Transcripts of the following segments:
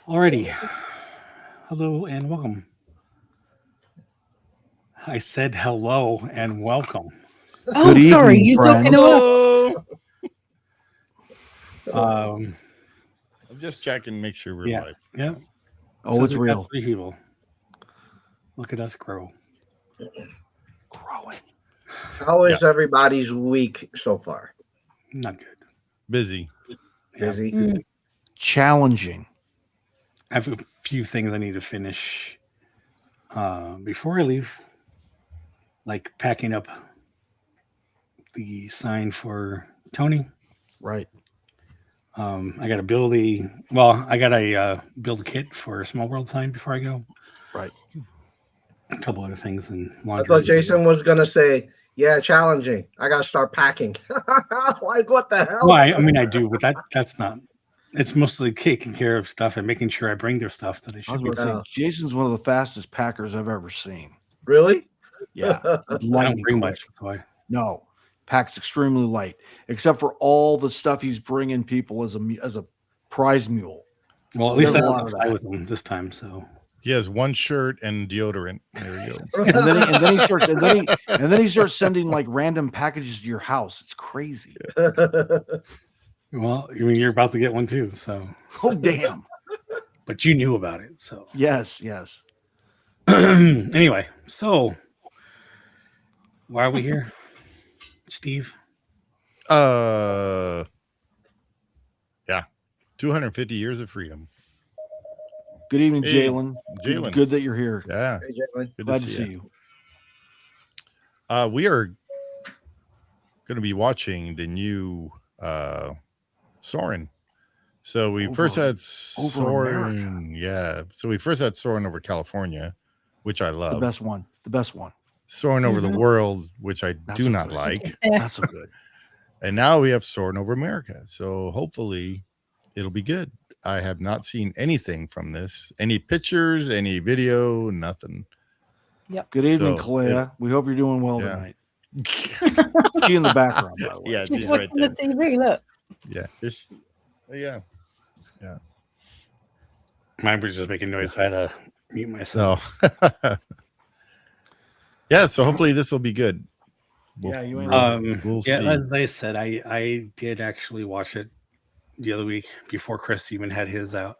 Alrighty. Hello and welcome. I said hello and welcome. Good Oh, sorry, evening, you talking friends. to us? Hello. Um, I'm just checking, make sure we're yeah, live. yeah. Oh, it's we've got real. 3 people. Look at us grow. Growing. How is everybody's week so far? Not good. Busy. Yeah. Busy? Mm. Challenging. I have a few things I need to finish before I leave, like packing up the sign for Tony. Right. I got to build a build kit for a Small World sign before I go. Right. A couple other things and I laundry. thought Jason was gonna say, "Yeah, challenging. I gotta start packing." Like what the hell? Well, I mean, I do, but that's not. It's mostly taking care of stuff and making sure I bring their stuff that I I should was be. going to say, Jason's one of the fastest packers I've ever seen. Really? Yeah. I don't Lightning bring quick. much. That's why. No. Packs extremely light, except for all the stuff he's bringing people as a prize mule. Well, at least I There's a don't lot have of to fly that. with them this time. So He has one shirt and deodorant. There you go. And then he starts sending like random packages to your house. It's crazy. well, I mean, you're about to get one too. So, Oh damn. but you knew about it. So Yes. anyway, so why are we here, Steve? Yeah. 250 years of freedom. Good evening, Hey, Jalen. Jalen. Good that you're here. Yeah. Hey, Jalen. Good Glad to see you. We are going to be watching the new Soarin. So we first had Soarin. Yeah. So we first had Soarin over California, which I love. The best one. Soarin over the world, which I Not do so not good. like. Not so good. And now we have Soarin over America. So hopefully it'll be good. I have not seen anything from this. Any pictures, any video, nothing. Good evening, So, Clea. We hope you're doing well yeah. tonight. She in the background, by the way. Yeah, She's she's right watching the there. TV. Look, Yeah. Yeah. Mine was just making noise. I had to mute myself. So yeah, so hopefully this will be good. Yeah, you ain't we'll Yeah, see. as I said, I did actually watch it the other week before Chris even had his out,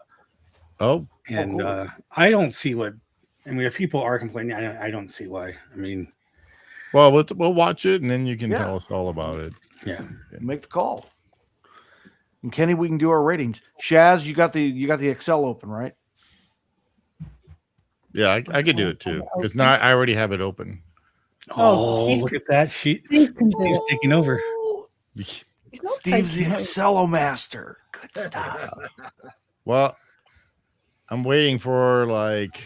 Oh, and cool. I don't see what. I mean, if people are complaining, I don't see why. I mean, well, we'll watch it and then you can Yeah. tell us all about it. yeah. Make the call. And Kenny, we can do our ratings. Shaz, you got the Excel open, right? Yeah, I could do it too because now I already have it open. Oh, Steve- look at that! Steve can do Steve's it. taking over. He's not Steve's the taking it. Excel master. Good stuff. Well, I'm waiting for like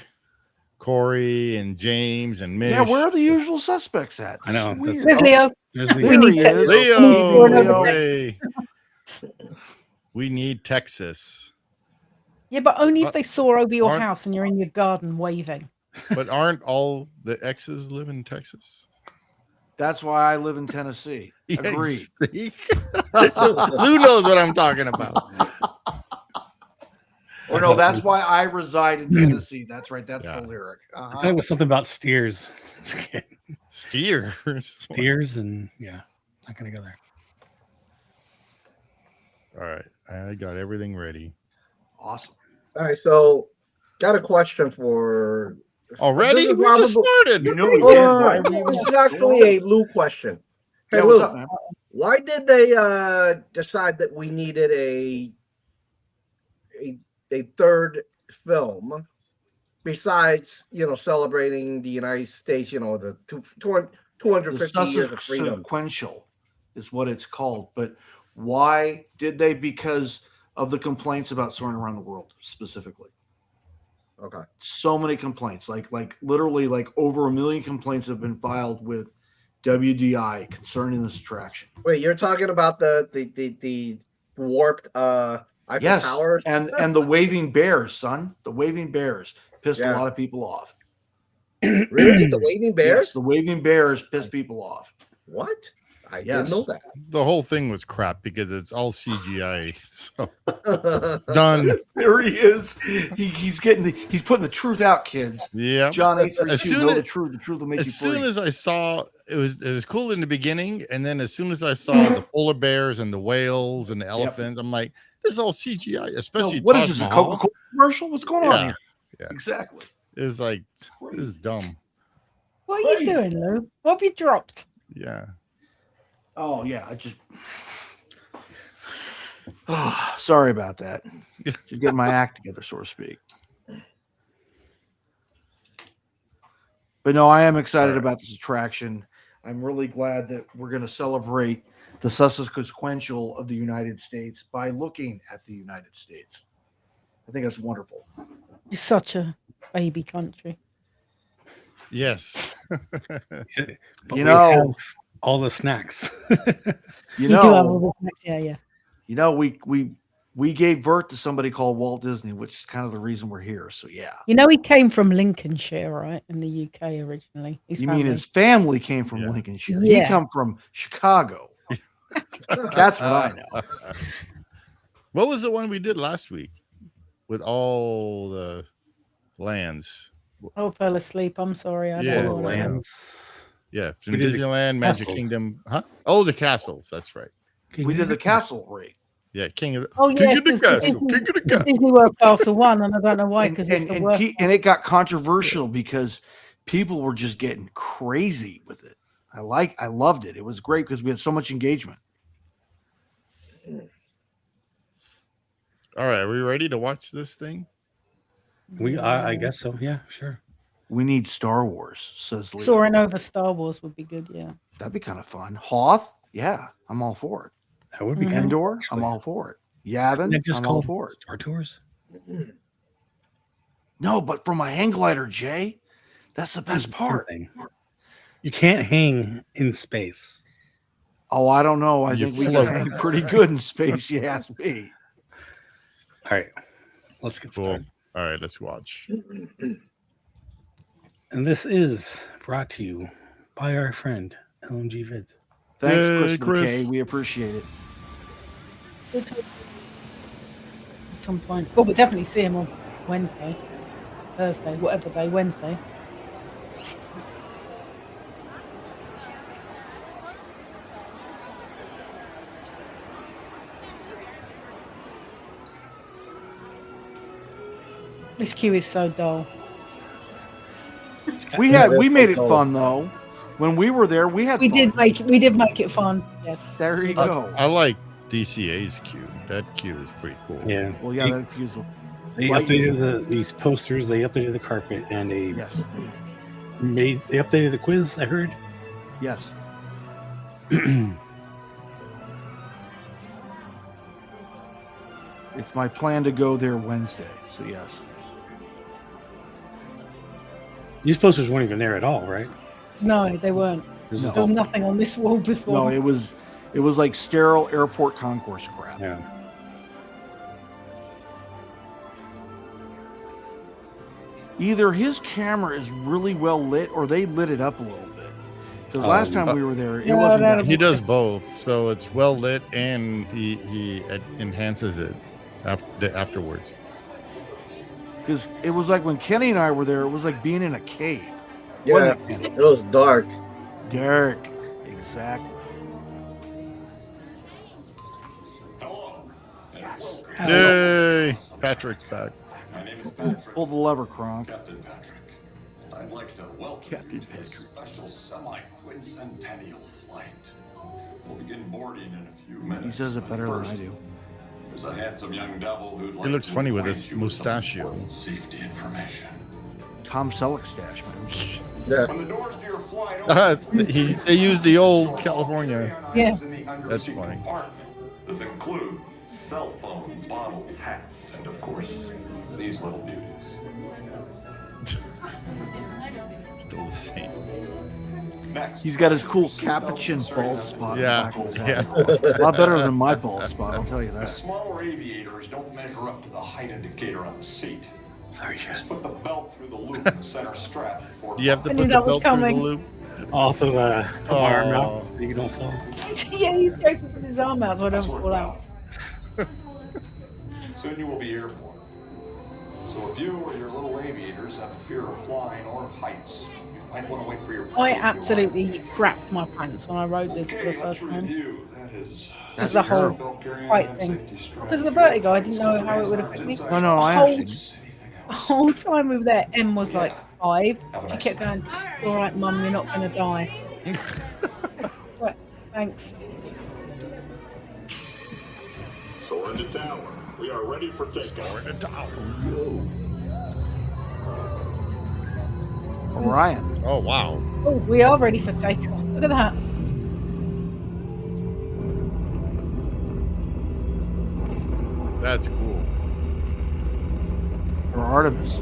Corey and James and Mish. Yeah, where are the usual suspects at? I know, This is that's- weird. There's Leo. There's There Leo. We need he to- is. Leo, Leo. hey. We need Texas, Yeah, but only if they soar over your aren't- house and you're in your garden waving. but aren't all the exes live in Texas? That's why I live in Tennessee. Agreed. See? Lou knows what I'm talking about. Or no, that's why I reside in Tennessee. That's right. That's Yeah. the lyric. I thought it was something about steers. Steers. Steers and yeah, not gonna go there. All right, I got everything ready. Awesome. All right, so got a question for Already? This is We just probably- started. You know we Oh, did. no, Why no, we no. even- This is actually a Lou question. Hey, Yeah, what's Lou, up, man? why did they decide that we needed a third film besides celebrating the United States, the 250 years of freedom? Sequential is what it's called. But why did they? Because of the complaints about soaring around the world specifically. Okay. So many complaints, like literally like over 1 million complaints have been filed with WDI concerning this attraction. Wait, you're talking about the warped Eiffel Yes, Tower? and the waving bears, son. The waving bears pissed a Yeah. lot of people off. Really? The waving bears? Yes, the waving bears pissed people off. What? I Yes. didn't know The whole thing was crap because it's all CGI. So that. done. There he is. He's putting the truth out, kids. Yeah. John As 832, soon know as- the truth. The truth will make you As free. soon as I saw it was cool in the beginning, and then as soon as I saw the polar bears and the whales and the elephants, I'm like, this is all CGI, No, especially what is Taj this, a Mahal. Coca-Cola commercial? What's going on Yeah, here? yeah. Exactly. It was like, this is dumb. What are you doing, Lou? What have you dropped? Yeah. Oh, yeah. I just... sorry about that. Just getting my act together, so to speak. But no, I am excited about this attraction. I'm really glad that we're going to celebrate the subsequential of the United States by looking at the United States. I think that's wonderful. You're such a baby country. Yes. But You we know- have all the snacks. You You do have all know, this next yeah. you know, we gave birth to somebody called Walt Disney, which is kind of the reason we're here. So yeah. You know he came from Lincolnshire, right? In the UK originally. His You family. mean his family came from Yeah. Lincolnshire? Yeah. He come from Chicago. That's what I know. What was the one we did last week with all the lands? Oh, fell asleep. I'm sorry. I Yeah, don't All know. the what it was. lands. Yeah, from We did the Disneyland, Magic castles. Kingdom. Huh? Oh, the castles. That's right. We did the castle rate. Yeah, King of the, Oh, King yeah, of the 'cause the Castle. Disney- King of the The Castle. Disney World Castle won, and I don't know why, And, because it's and, the and, worst. and it got controversial because people were just getting crazy with it. I loved it. It was great because we had so much engagement. All right, are we ready to watch this thing? I guess so. Yeah, sure. We need Star Wars, says Leo. Soaring over Star Wars would be good, yeah. That'd be kind of fun. Hoth, yeah, I'm all for it. That would be Mhm. kind of Endor, actually. I'm all for it. Isn't Yavin, it just I'm all called for it. Star Tours? No, but from a hang glider, Jay, that's the best part. Something. You can't hang in space. Oh, I don't know. I You think we float. can hang pretty good in space. You ask me. All right, let's get Cool. started. All right, let's watch. And this is brought to you by our friend LMG Vid. Thanks, Yay, Chris Chris. McKay. We appreciate it. At some point. Well, we'll definitely see him on Wednesday, Thursday, whatever day, Wednesday. This queue is so dull. We Yeah, made it that's so fun though. When we were there, we had We fun. did make it fun. Yes. There you go. I like DCA's queue. That queue is pretty cool. Yeah, Well, yeah, that fuse. they Light- updated these posters. They updated the carpet, and they Yes, updated the quiz. I heard. yes. It's my plan to go there Wednesday. So yes. These posters weren't even there at all, right? No, they weren't. There's No. There was nothing on this wall before. No, it was like sterile airport concourse crap. Yeah. Either his camera is really well lit or they lit it up a little bit. Because last time we were there, it No, wasn't that'll that. He does both, so it's well lit and he enhances it afterwards. Because it was like when Kenny and I were there, it was like being in a cave. Yeah, Wasn't it, it was dark. Derek? Exactly. Yes. Yay! Patrick's back. My name is Patrick. Pull the lever, Kronk. Captain Patrick. And I'd like to welcome Captain you to this Patrick. special semi-quincentennial flight. We'll begin boarding in a few minutes. He says it but better than first, I do. There's a handsome young devil who'd like looks to funny with acquaint his you some mustachio. important safety information. Tom Selleck stash, man. Yeah. When the doors to your flight open, They used the old California. Yeah. That's funny. This includes cell phones, bottles, hats, and of course, these little beauties. Still the same. Next, He's got his cool capuchin bald spot. in the Yeah, back of his yeah. head. A lot better than my bald spot, I'll tell you the that. smaller aviators don't measure up to the height indicator on the seat. Sorry, Just Chaz. put the belt through the loop in the center strap before You have to I put knew the that was belt through the coming. loop. Also, put my arm Aw. out so you don't fall. Yeah, he's joking with his arm out so I don't That's worked fall out. Soon you will be airborne. So if you or your little aviators have a fear of flying or of heights, you might want to wait for your I pilot to absolutely arrive. crapped my pants when I rode this for the Okay, first to time. review, that is That's the whole seatbelt carrying height and thing. safety strap, Because of the fuel vertigo, I didn't know tanks, how it would arms affect me. inside No, your no, I whole- understand. anything The else. whole time we were there, M was like Yeah. 5. Have a She nice kept day. going, "It's all right, Mum, you're not going to die." But, thanks. Soarin to tower. We are ready for takeoff. Soarin' to tower. Orion. Oh wow. Oh, we are ready for takeoff. Look at that. That's cool. Or Artemis.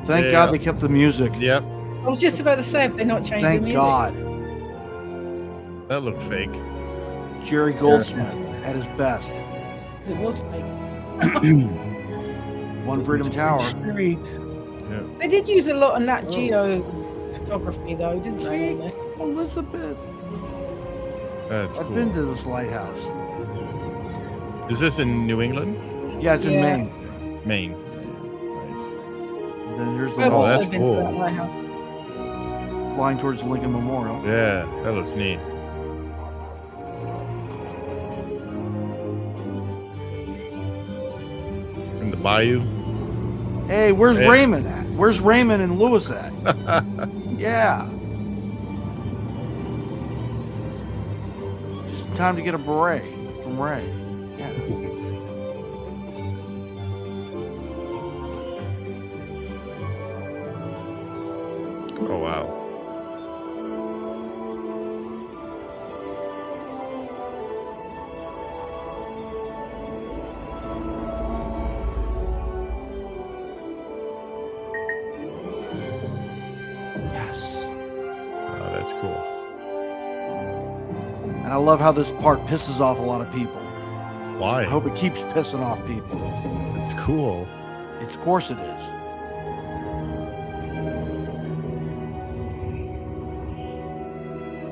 Thank Yeah. God they kept the music. Yep. I was just about to say if they're not changing the Thank music. God. That looked fake. Jerry Goldsmith at his best. It was fake. One Freedom Tower. Great. They did use a lot of Nat Geo photography though, didn't they, on this? Elizabeth. That's I've cool. been to this lighthouse. Is this in New England? Yeah, it's in Yeah. Maine. Maine. Nice. And then there's the I've Oh, wall also that's been cool. to that lighthouse. flying towards the Lincoln Memorial. Yeah, that looks neat. In the bayou. Hey, where's Hey. Raymond at? Where's Raymond and Lewis at? Yeah. Just time to get a beret from Ray. Yeah. Oh wow. Yes. Oh, that's cool. And I love how this part pisses off a lot of people. Why? I hope it keeps pissing off people. It's cool. Of course it is.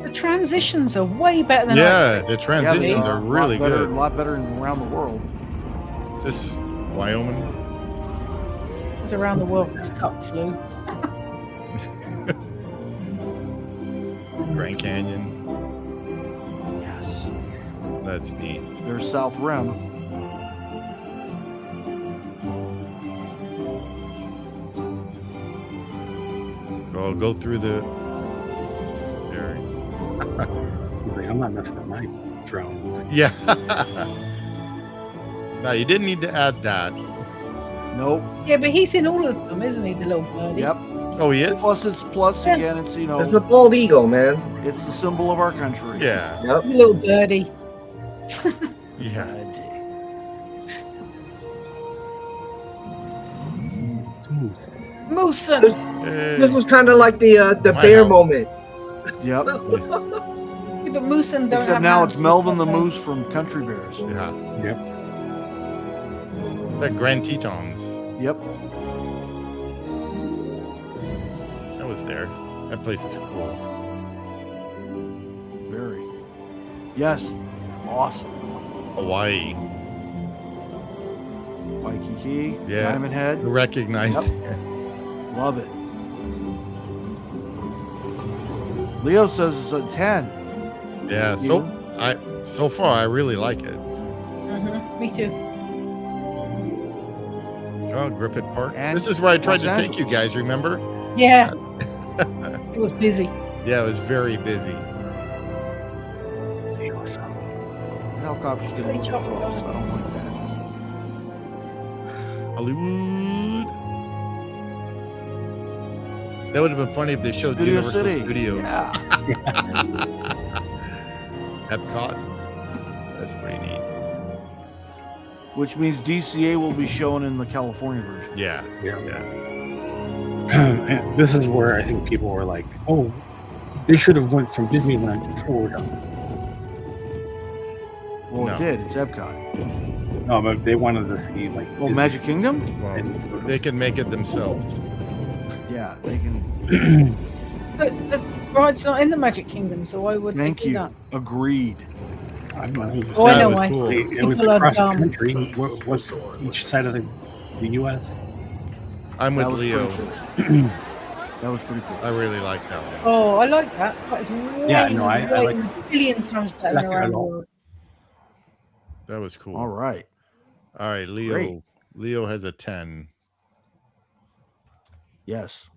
The transitions are way better than I Yeah, expected. the transitions they are really a lot better, good. A lot better than around the world. This Wyoming. Because around the world sucks, Lou. Grand Canyon. Yes. That's neat. There's South Rim. Oh, go through the. There. Like, I'm not messing up my drone. Yeah. No, you didn't need to add that. Nope. Yeah, but he's in all of them, isn't he, the little birdie? Yep. Oh, he is. Plus, it's plus Yeah. again. It's It's a bald eagle, man. it's the symbol of our country. Yeah. Yep. He's a little birdie. Yeah. Mooson! Hey. This is kind of like the My bear house. moment. Yep. Yeah, but Mooson don't Except have now hands, it's Melvin the so- Moose from Country Bears. Yeah. Yep. That Grand Tetons. Yep. That was there. That place is cool. Very. Yes. Awesome. Hawaii. Waikiki. Yeah. Diamond Head. Recognized. Yep. Love it. Leo says it's a 10. Yeah. So far I really like it. Mhm, me too. Oh, Griffith Park. And This is where I tried to Los take you Angeles. guys. Remember? Yeah. It was busy. Yeah, it was very busy. The helicopter's getting a Hey, little Chuck. close. I don't like that. Hollywood. That would have been funny if they showed Studio Universal City. Studios. Yeah. Epcot. That's pretty neat. Which means DCA will be shown in the California version. Yeah. Yeah. Yeah. And this is where I think people were like, "Oh, They should have went from Disneyland to Florida. Well, No. it did. It's Epcot. No, but they wanted to see like. Well, Disney. Magic Kingdom? Well, they can make it themselves. Yeah, they can. But the ride's not in the Magic Kingdom, so why would Thank they do you. that? Agreed. I don't know. Oh, I That know was why. cool. It was People are across the dumb. country. What's each side of the U.S.? I'm That with was Leo. pretty cool. That was pretty cool. I really like that one. Oh, I like that. That is way, Yeah, no, I like a billion times better like than it a around the lot. world. That was cool. All right. All right, Leo. Great. Leo has a 10. Yes.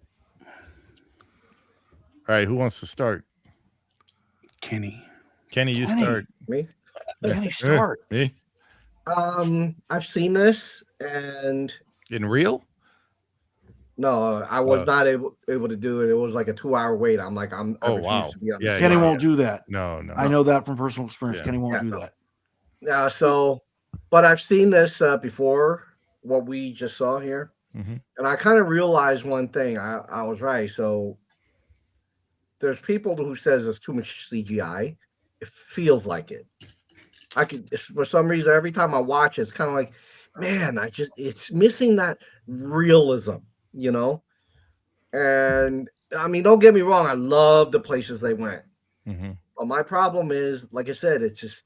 All right, who wants to start? Kenny. Kenny, you Kenny. start. Me? Can you start? Me? I've seen this, and In real? no, I was not able to do it. It was like a 2-hour wait. I Oh, refuse wow. to be on Yeah, the Kenny flight. won't do that. No. I know that from personal experience. Yeah. Kenny won't Yeah, do no. that. Yeah, so, but I've seen this before, what we just saw here, Mhm. and I kind of realized one thing. I was right. So there's people who says it's too much CGI. It feels like it. For some reason, every time I watch it, it's kind of like, man, it's missing that realism, you know? And I mean, don't get me wrong, I love the places they went. Mhm. But my problem is, like I said, it's just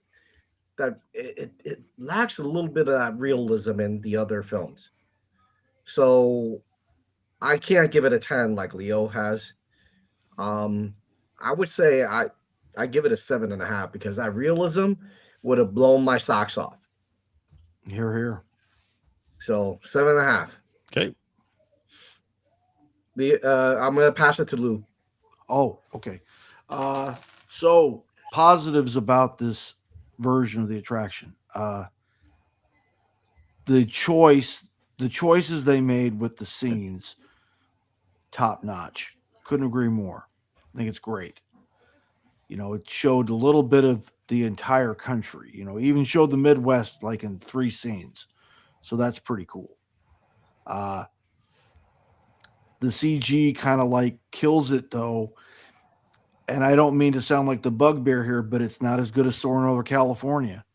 that it lacks a little bit of that realism in the other films. So I can't give it a 10 like Leo has. I would say I give it a 7.5 because that realism would have blown my socks off. Here, here. So 7.5. Okay. I'm gonna pass it to Lou. Oh, okay. So positives about this version of the attraction. The choices they made with the scenes, top notch. Couldn't agree more. I think it's great. You know, it showed a little bit of the entire country. You know, even showed the Midwest like in 3 scenes. So that's pretty cool. The CG kind of like kills it though. And I don't mean to sound like the bugbear here, but it's not as good as Soarin' over California.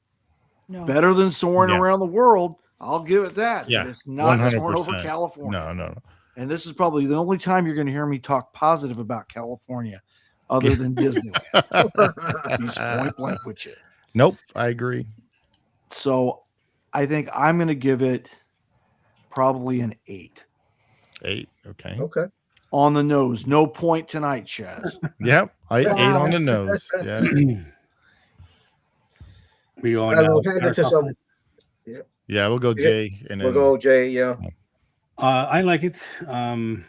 No. Better than Soarin' Yeah. around the world. I'll give it that. Yeah, But it's not 100%. Soarin' over California. No. And this is probably the only time you're going to hear me talk positive about California other than Disneyland. He's point blank with you. Nope, I agree. So I think I'm going to give it probably an 8. 8. Okay. Okay. On the nose. No point tonight, Chaz. Yep. I 8 Wow. on the nose. Yeah. We going We'll hand it to some. Yeah, we'll go Jay and We'll then go Jay. Yeah. I like it. I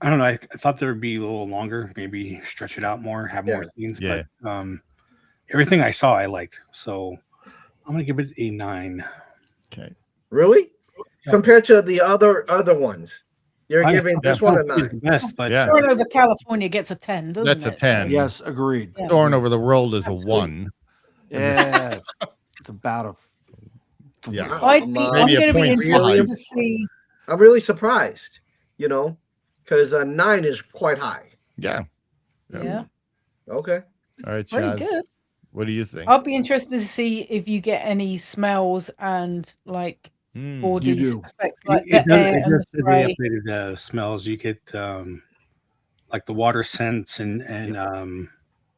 don't know. I thought there would be a little longer, maybe stretch it out more, have more scenes. Yeah. But everything I saw, I liked. So I'm gonna give it a 9. Okay. Really? Yeah. Compared to the other ones, you're giving this one a 9. Best, but Yeah. Soarin' over California gets a 10, doesn't That's a it? 10. Yes, agreed. Yeah. Soarin' over the world is Absolutely. a 1. Yeah. It's about a Yeah. I'm Maybe a going to be 0.5. interested to see. I'm really surprised, because a 9 is quite high. Yeah. Yeah, Okay. All right, pretty Chaz. good. What do you think? I'll be interested to see if you get any smells and like body You do. effects, like it the air does and the say spray. they updated smells. You get like the water scents and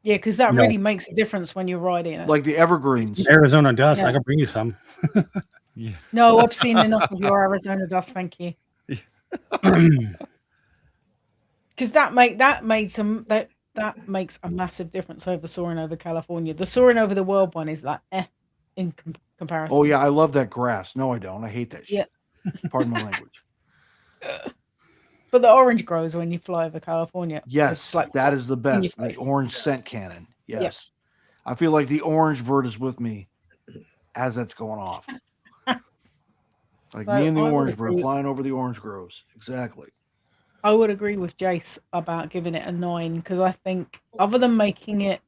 Yeah, because that No. really makes a difference when you're riding it. like the evergreens. Arizona dust. Yeah. I can bring you some. Yeah. No, I've seen enough of your Arizona dust, thank you. Because that makes a massive difference over Soarin' over California. The Soarin' over the world one is like in comparison. Oh yeah, I love that grass. No, I don't. I hate that shit. Pardon my language. But the orange grows when you fly over California. Yes, It's like that is the in your best. The face. orange scent cannon. Yes. I feel like the orange bird is with me as that's going off. Like me and the I would orange bird agree. flying over the orange groves. Exactly. I would agree with Jace about giving it a 9 because I think other than making it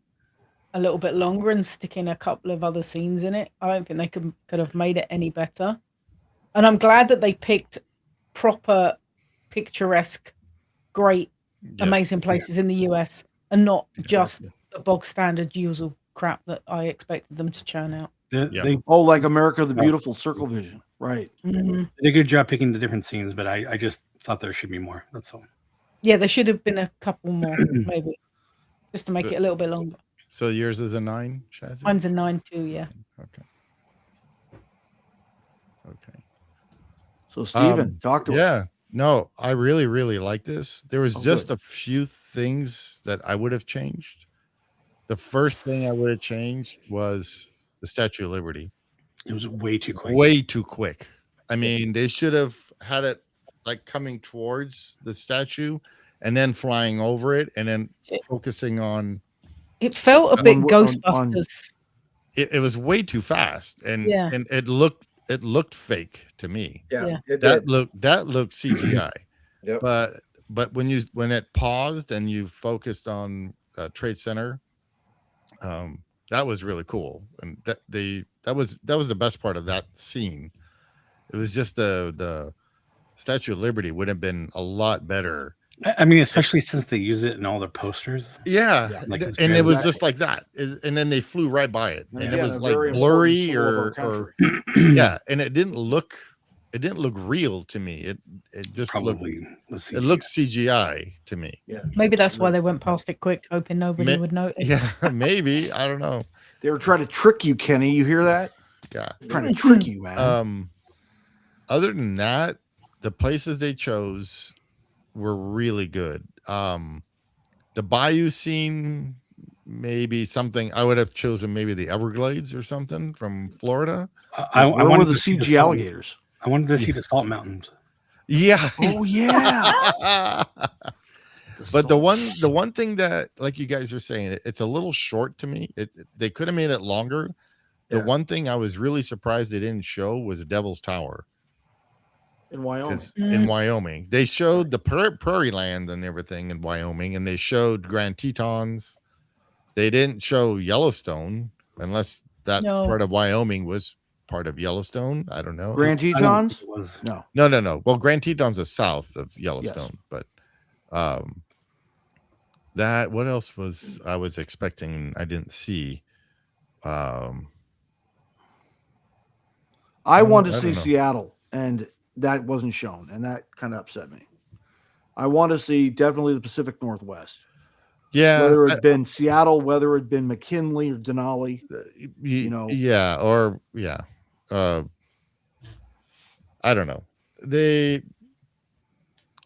a little bit longer and sticking a couple of other scenes in it, I don't think they could have made it any better. And I'm glad that they picked proper, picturesque, great amazing places in the US and not just Exactly. the bog standard usual crap that I expected them to churn out. They Oh, like America the Beautiful, Circle Vision. Right. Mhm. did a good job picking the different scenes, but I just thought there should be more. That's all. Yeah, there should have been a couple more, maybe, just to make But- it a little bit longer. So yours is a 9, Shazzy? Mine's a 9 too, yeah. Okay. Okay. So, Steven, talk to us. Yeah. No, I really, really like this. There was Oh, just good. a few things that I would have changed. The first thing I would have changed was the Statue of Liberty. It was way too quick. Way too quick. I mean, they should have had it like coming towards the statue and then flying over it and then focusing on It felt a bit On- Ghostbusters. it was way too fast and Yeah. and it looked fake to me. Yeah. It That did. looked CGI. Yep. But when it paused and you focused on Trade Center, that was really cool, and that was the best part of that scene. It was just the Statue of Liberty would have been a lot better. I mean, especially since they used it in all their posters. Yeah, Like it's and it was exactly. just like that, and then they flew right by it, and Yeah, it was a like very important blurry soul of our or country. yeah, and it didn't look real to me. It just Probably was it looked CGI to me. Yeah. Maybe that's why they went past it quick, hoping nobody Ma- would notice. Yeah, maybe, I don't know. They were trying to trick you, Kenny. You hear that? Yeah. Trying to trick you, man. Other than that, the places they chose were really good. The bayou scene, maybe something I would have chosen, maybe the Everglades or something from Florida. I Where were wanted the to see CG salt- alligators? I wanted to see the Salt Mountains. Yeah. Oh yeah. But the one thing that, like you guys are saying, it's a little short to me. They could have made it longer. The Yeah. one thing I was really surprised they didn't show was Devil's Tower. in Wyoming. 'Cause in Wyoming, they showed the prairie land and everything in Wyoming, and they showed Grand Tetons. They didn't show Yellowstone, unless that No. part of Wyoming was part of Yellowstone. I don't know. Grand I don't Tetons? think it was. No. No. Well, Grand Tetons is south of Yellowstone, but that what else was I was expecting I didn't see. I I wanted to don't see know. Seattle, and that wasn't shown, and that kind of upset me. I want to see definitely the Pacific Northwest. Yeah, Whether it had been Seattle, whether it had been McKinley or Denali. you know. yeah, or yeah. I don't know.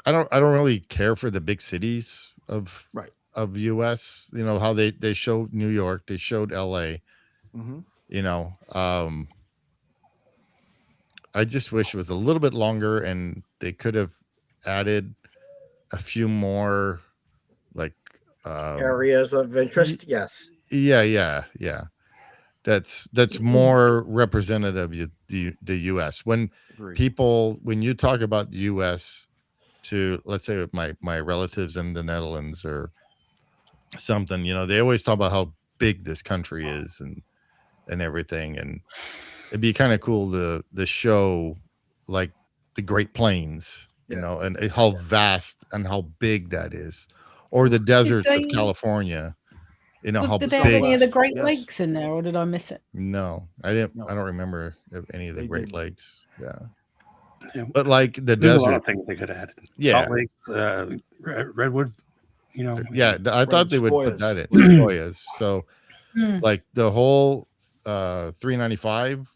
I don't really care for the big cities of Right. of US, you know, how they showed New York, they showed LA, Mm-hmm. you know. I just wish it was a little bit longer and they could have added a few more like Areas of interest. Yes. yeah. That's more representative of the US. When when you talk about the US to, let's say, with my relatives in the Netherlands or something, you know, they always talk about how big this country is and everything, and it'd be kind of cool to show like the Great Plains, you know, and how vast and how big that is, or the deserts of they- California, you know, how Did they have any of the big. Great Yes. Lakes in there, or did I miss it? No, I didn't. No. I don't remember of any of the They Great didn't. Lakes. Yeah, Yeah. but like the There's a lot desert. of things they could have added. Yeah. Salt Lake, Redwood. You know. Yeah, I thought they would put Sequoias. that in sequoias. So Hmm. like the whole 395.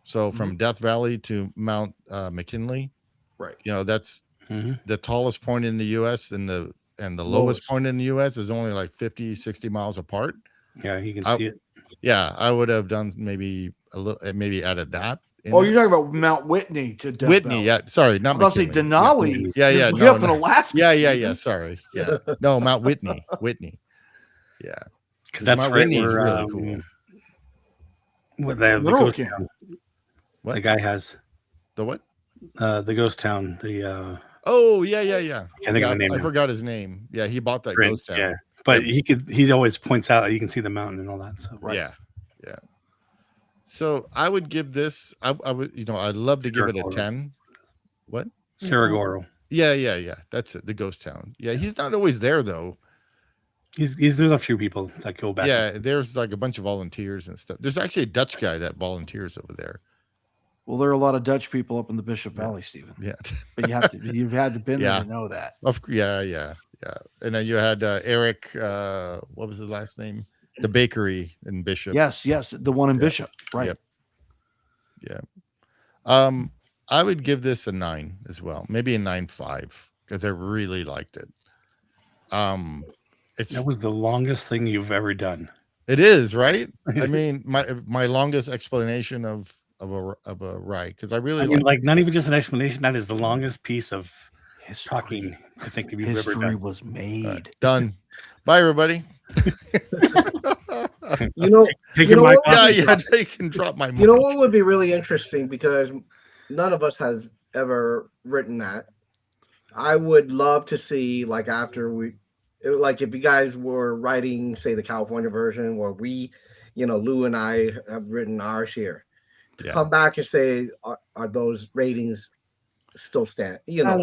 So from Death Valley to Mount McKinley, Right. you know, that's Mhm. the tallest point in the US, and the lowest point in the US is only like 50, 60 miles apart. Yeah, you can I- see it. Yeah, I would have done maybe a little, maybe added that. in Oh, there. you're talking about Mount Whitney to Death Whitney, Valley. yeah. Sorry, not I'm about to say McKinley. Denali. Yeah, yeah. is way No, up in no. Alaska. Yeah. Steven. Sorry. Yeah. No, Mount Whitney. Yeah. Because that's Mount right Whitney's where really cool. what the Rural ghost camp. town What? the guy has. The what? The ghost town. The Oh, yeah. can't think of the name I now. forgot his name. Yeah, he bought that Brent, ghost town. yeah. But he always points out you can see the mountain and all that. So Yeah. So I would give this. I would, I'd love to give it a Saragoro. 10. What? Saragoro. Yeah. That's it. The ghost town. Yeah, he's not always there though. There's a few people that go back. Yeah, there's like a bunch of volunteers and stuff. There's actually a Dutch guy that volunteers over there. Well, there are a lot of Dutch people up in the Bishop Valley, Stephen. Yeah, But you've had to been there to know that. yeah. And then you had Eric. What was his last name? The bakery in Bishop. Yes, the one in Bishop, right? Yep. Yeah. I would give this a 9 as well, maybe a 9.5 because I really liked it. That was the longest thing you've ever done. It is, right? I mean, my longest explanation of a ride because I really like not even just an explanation. That is the longest piece of talking I think you've ever done. History was made. Done. Bye, everybody. Take your mic off. Yeah, they can drop my mic. You know what would be really interesting, because none of us has ever written that. I would love to see, like, after if you guys were writing, say, the California version, where we, Lou and I have written ours here, to come back and say, are those ratings still stand?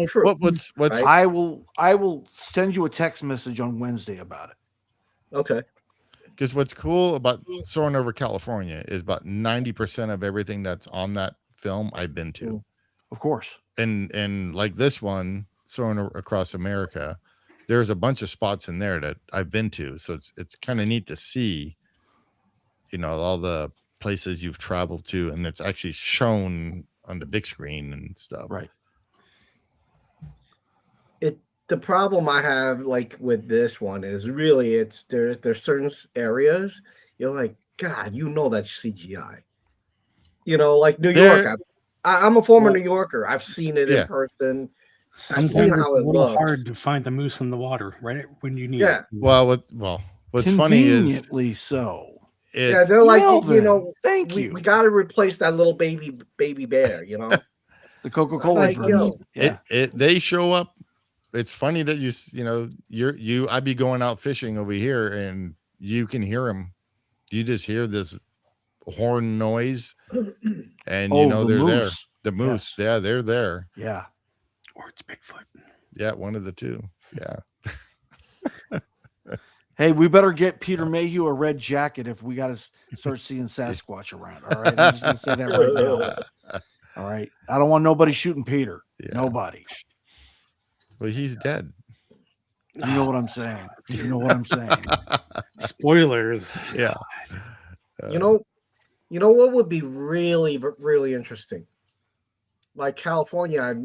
True. What's right? I will send you a text message on Wednesday about it. Okay. Because what's cool about Soarin' Over California is about 90% of everything that's on that film I've been to. Of course. And like this one, Soarin' Across America, there's a bunch of spots in there that I've been to. So it's kind of neat to see, all the places you've traveled to, and it's actually shown on the big screen and stuff. Right. The problem I have, like, with this one is really there's certain areas you're like, God, that's CGI. Like New York. I'm a former New Yorker. I've seen it in person. I've seen how it looks. Hard to find the moose in the water right when you need it. Well, what's funny is conveniently so. They're like, thank you. We got to replace that little baby bear. The Coca-Cola. Like, they show up. It's funny that I'd be going out fishing over here and you can hear them. You just hear this horn noise and they're there. The moose. Yes. Yeah, they're there. Yeah. Or it's Bigfoot. Yeah, one of the two. Yeah. Hey, we better get Peter Mayhew a red jacket if we got to start seeing Sasquatch around. All right. I'm just going to say that right now. All right. I don't want nobody shooting Peter. Yeah. Nobody. Well, he's dead. You know what I'm saying. Spoilers. Yeah. You know what would be really, really interesting? Like California,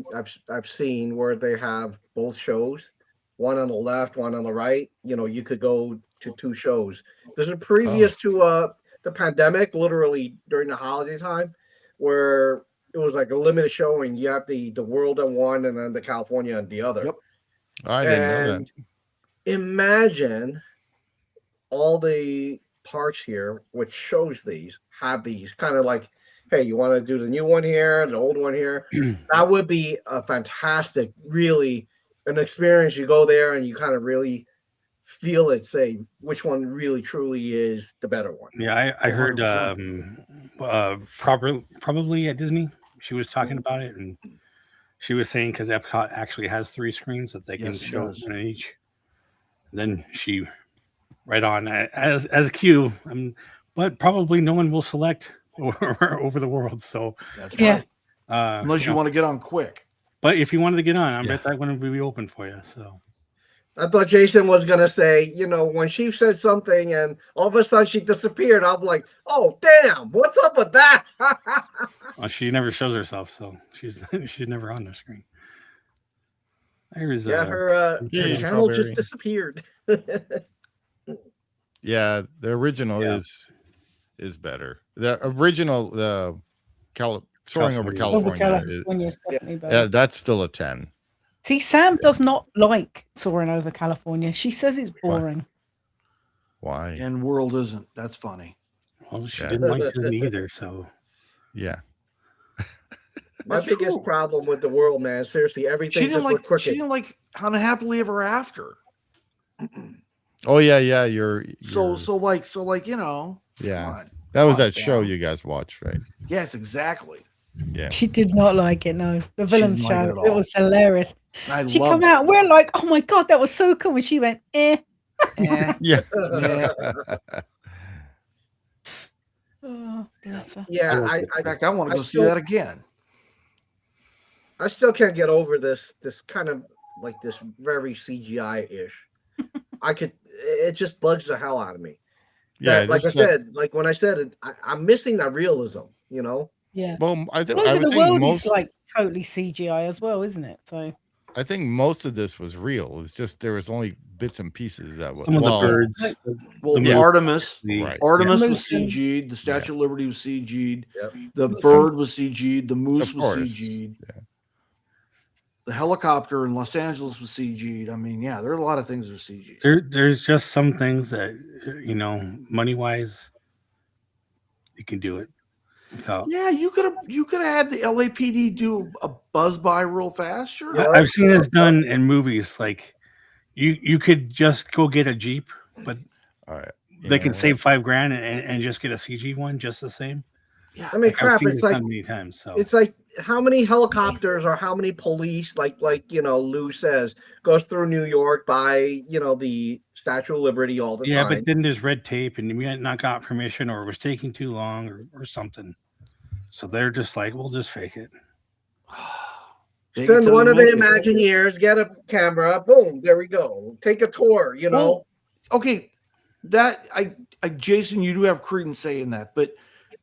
I've seen where they have both shows, one on the left, one on the right. You could go to two shows. There's a previous to the pandemic, literally during the holiday time, where it was like a limited showing. You have the world on one and then the California on the other. Yep. I didn't know that. Imagine all the parks here, which shows have these kind of like, hey, you want to do the new one here, the old one here? That would be a fantastic, really, an experience. You go there and you kind of really feel it, say which one really truly is the better one. Yeah, I heard probably at Disney, she was talking about it, and she was saying because Epcot actually has 3 screens that they can show one in each. Then she right on as a queue, but probably no one will select over the world. So that's right. Unless you want to get on quick. But if you wanted to get on, I bet that one would be open for you. So I thought Jason was gonna say, when she said something and all of a sudden she disappeared, I'm like, oh damn, what's up with that? Well, she never shows herself, so she's never on the screen. There's her channel just disappeared. Yeah, the original is better. The original, Soaring Over California is definitely better. Yeah, that's still a 10. See, Sam does not like Soaring Over California. She says it's boring. Why? And World isn't. That's funny. Well, she didn't like Disney either, so yeah. My biggest problem with the World, man, seriously, everything just looked crooked. She didn't like Unhappily Ever After. Oh yeah. You're so yeah. That was that show you guys watched, right? Yes, exactly. Yeah. She did not like it. No, the villain's show. It was hilarious. I She love come out, we're like, oh my god, that was so cool. And she went, eh. Eh, Yeah. eh. Oh, bless her. Yeah, like In fact, I want to I go see still- that again. I still can't get over this kind of like this very CGI-ish. It just bugs the hell out of me. Yeah. Like I just that- said, like when I said it, I'm missing that realism, you know? Yeah. well, I All over would the think world most. is like totally CGI as well, isn't it? So I think most of this was real. It's just there was only bits and pieces that were. Some of the well, birds. Like- Well, the Artemis, Right. Artemis Yeah. was Moose and- CG'd. The Statue of Liberty was CG'd. Yep. The Moose bird was CG'd. The moose Of was course. CG'd. Yeah. The helicopter in Los Angeles was CG'd. I mean, yeah, there are a lot of things that are CG'd. There's just some things that money wise, you can do it without. Yeah, you could have had the LAPD do a buzz by real fast. Sure. Yeah. I've seen this done in movies. Like you could just go get a Jeep, but All right. they can save $5,000 and just get a CG one just the same. Yeah. I mean, I've crap, seen it's this like done many times. So it's like how many helicopters or how many police, like Lou says, goes through New York by the Statue of Liberty all the yeah, time. but then there's red tape, and we had not got permission, or it was taking too long, or something. So they're just like, we'll just fake it. They Send can one tell of the you- Imagineers, get a camera, boom, there we go. Take a tour, Well, okay, that I Jason, you do have credence saying that, but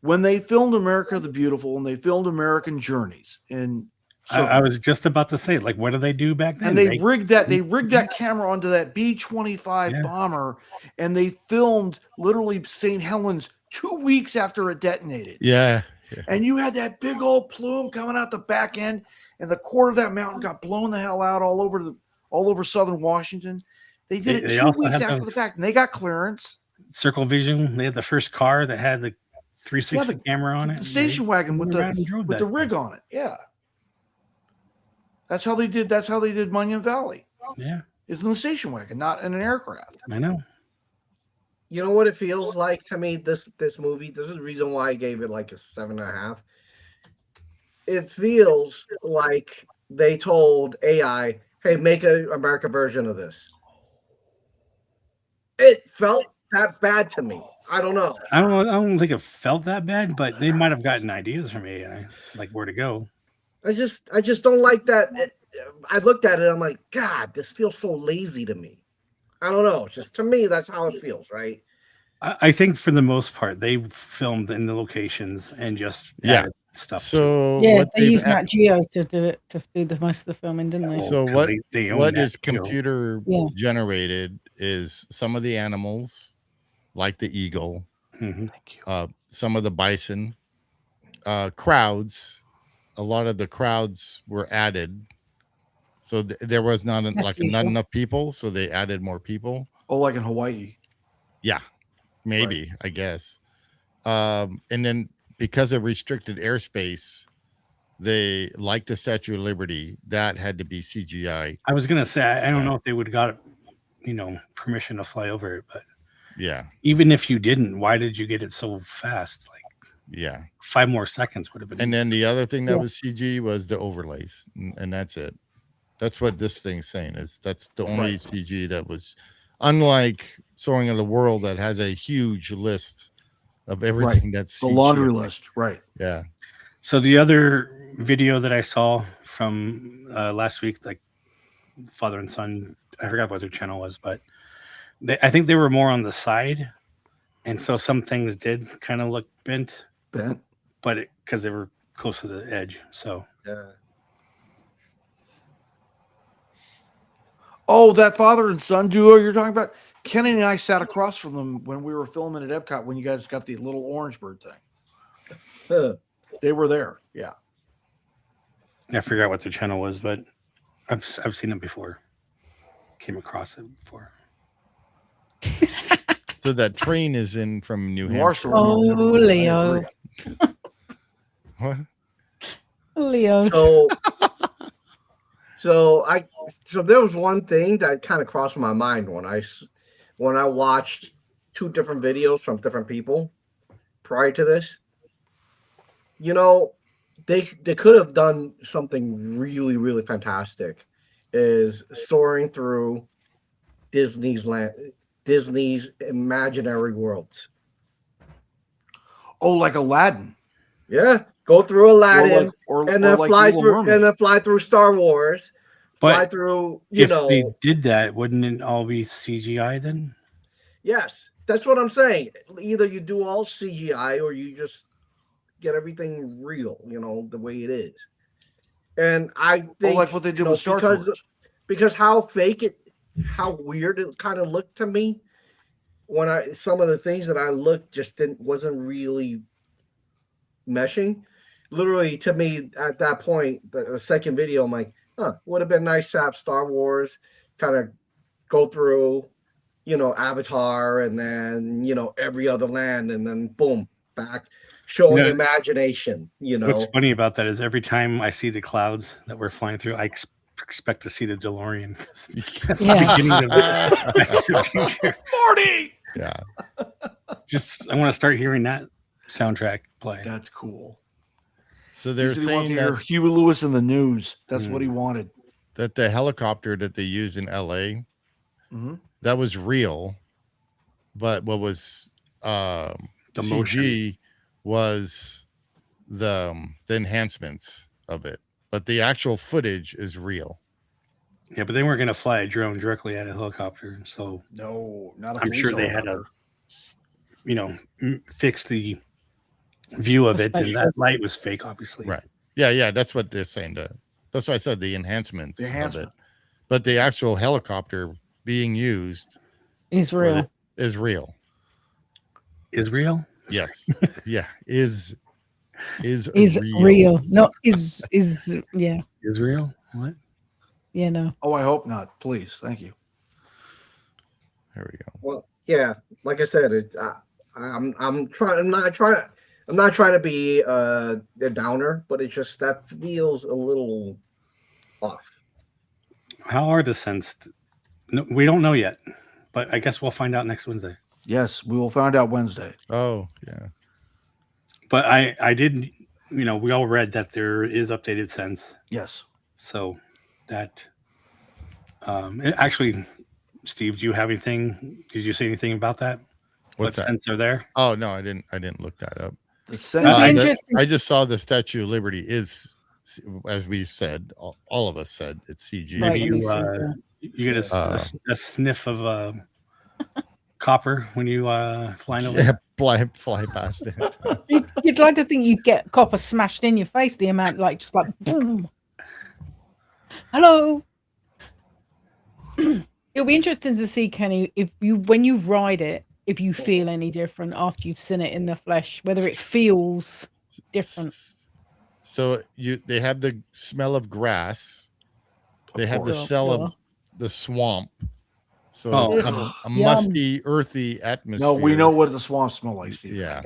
when they filmed America the Beautiful and they filmed American Journeys, and I was just about to say, like, what do they do back then? and they rigged that camera onto that B-25 Yeah. bomber, and they filmed literally St. Helens 2 weeks after it detonated. Yeah. And you had that big old plume coming out the back end, and the core of that mountain got blown the hell out all over southern Washington. They did They it 2 also weeks have after the- the fact, and they got clearance. Circle Vision. They had the first car that had the 360 Yeah, camera on it. The station wagon with went around and drove the that rig thing. on it. Yeah. That's how they did Monument Valley. Yeah, It's in the station wagon, not in an aircraft. I know. you know what it feels like to me, this movie? This is the reason why I gave it like a 7.5. It feels like they told AI, hey, make an America version of this. It felt that bad to me. I don't know. I don't think it felt that bad, but they might have gotten ideas from AI, like where to go. I just don't like that. I looked at it, I'm like, God, this feels so lazy to me. I don't know. Just to me, that's how it feels, right? I think for the most part, they filmed in the locations and just added stuff. So yeah, what they they've used a- Nat Geo to do it, to do the most of the filming, didn't they? So Because they own what that is too. computer Yeah. generated is some of the animals, like the eagle, Mhm. some of the bison, crowds. A lot of the crowds were added, so there was not That's not usual. enough people, so they added more people. Oh, like in Hawaii. Yeah, maybe I guess. And then because of restricted airspace, they like the Statue of Liberty that had to be CGI. I was gonna say I don't Yeah. know if they would have got permission to fly over it, but Yeah, even if you didn't, why did you get it so fast? Like yeah. 5 more seconds would have been. And then the other thing that Yeah. was CG was the overlays, and that's it. That's what this thing's saying is that's the only Right. CG that was, unlike Soaring of the World that has a huge list of everything that's The CG. laundry list. Right. Yeah, So the other video that I saw from last week, like father and son, I forgot what their channel was, but I think they were more on the side, and so some things did kind of look bent, Ben. but because they were close to the edge. So Yeah. Oh, that father and son duo you're talking about? Kenny and I sat across from them when we were filming at Epcot when you guys got the little orange bird thing. Huh. They were there. Yeah. I forgot what their channel was, but I've seen it before. Came across it before. so that train is in from New You are Hampshire. sort of- Oh, Leo. What? Leo. So there was one thing that kind of crossed my mind when I watched 2 different videos from different people prior to this. They could have done something really, really fantastic is soaring through Disney's imaginary worlds. Oh, like Aladdin. Yeah, go through Aladdin and then like fly Little through Mermaid. and then fly through Star Wars. Fly But through, if they did that, wouldn't it all be CGI then? Yes, that's what I'm saying. Either you do all CGI or you just get everything real, the way it is. And I think like what they did with Star Tours. Because how weird it kind of looked to me when some of the things that I looked just wasn't really meshing. Literally, to me, at that point, the second video, I'm like, would have been nice to have Star Wars kind of go through, Avatar, and then every other land, and then boom, back showing imagination. What's funny about that is every time I see the clouds that we're flying through, I expect to see the DeLorean. That's the beginning of the future. Marty. Yeah. I want to start hearing that soundtrack play. That's cool. So they're saying that Huey Lewis in the news. That's what he wanted. That the helicopter that they used in LA, that was real, but what was the CG motion was the enhancements of it, but the actual footage is real. Yeah, but they weren't going to fly a drone directly at a helicopter, so no, not. I'm sure they had to, fix the view of it, and that light was fake, obviously. Right? Yeah. That's what they're saying. That's why I said the enhancements of it, but the actual helicopter being used is real. Is real? Yes. Yeah. Is real. No, is yeah. Is real? What? Yeah, no. Oh, I hope not. Please. Thank you. There we go. Well, yeah, like I said, I'm not trying to be a downer, but it's just that feels a little off. How are the scents? No, we don't know yet, but I guess we'll find out next Wednesday. Yes, we will find out Wednesday. Oh, yeah. But I did, we all read that there is updated scents. Yes. So that, actually, Steve, do you have anything? Did you say anything about that? What scents are there? Oh, no, I didn't look that up. The I just saw the Statue of Liberty is, as we said, all of us said, it's CG. Maybe you get a sniff of copper when you fly over. Yeah, fly past it. You'd like to think you'd get copper smashed in your face. The amount, just like boom. Hello. It'll be interesting to see, Kenny, when you ride it, if you feel any different after you've seen it in the flesh, whether it feels different. So they have the smell of grass. They have the smell of the swamp. So it's a musty, earthy atmosphere. No, we know what the swamp smell like, Steve. Yeah.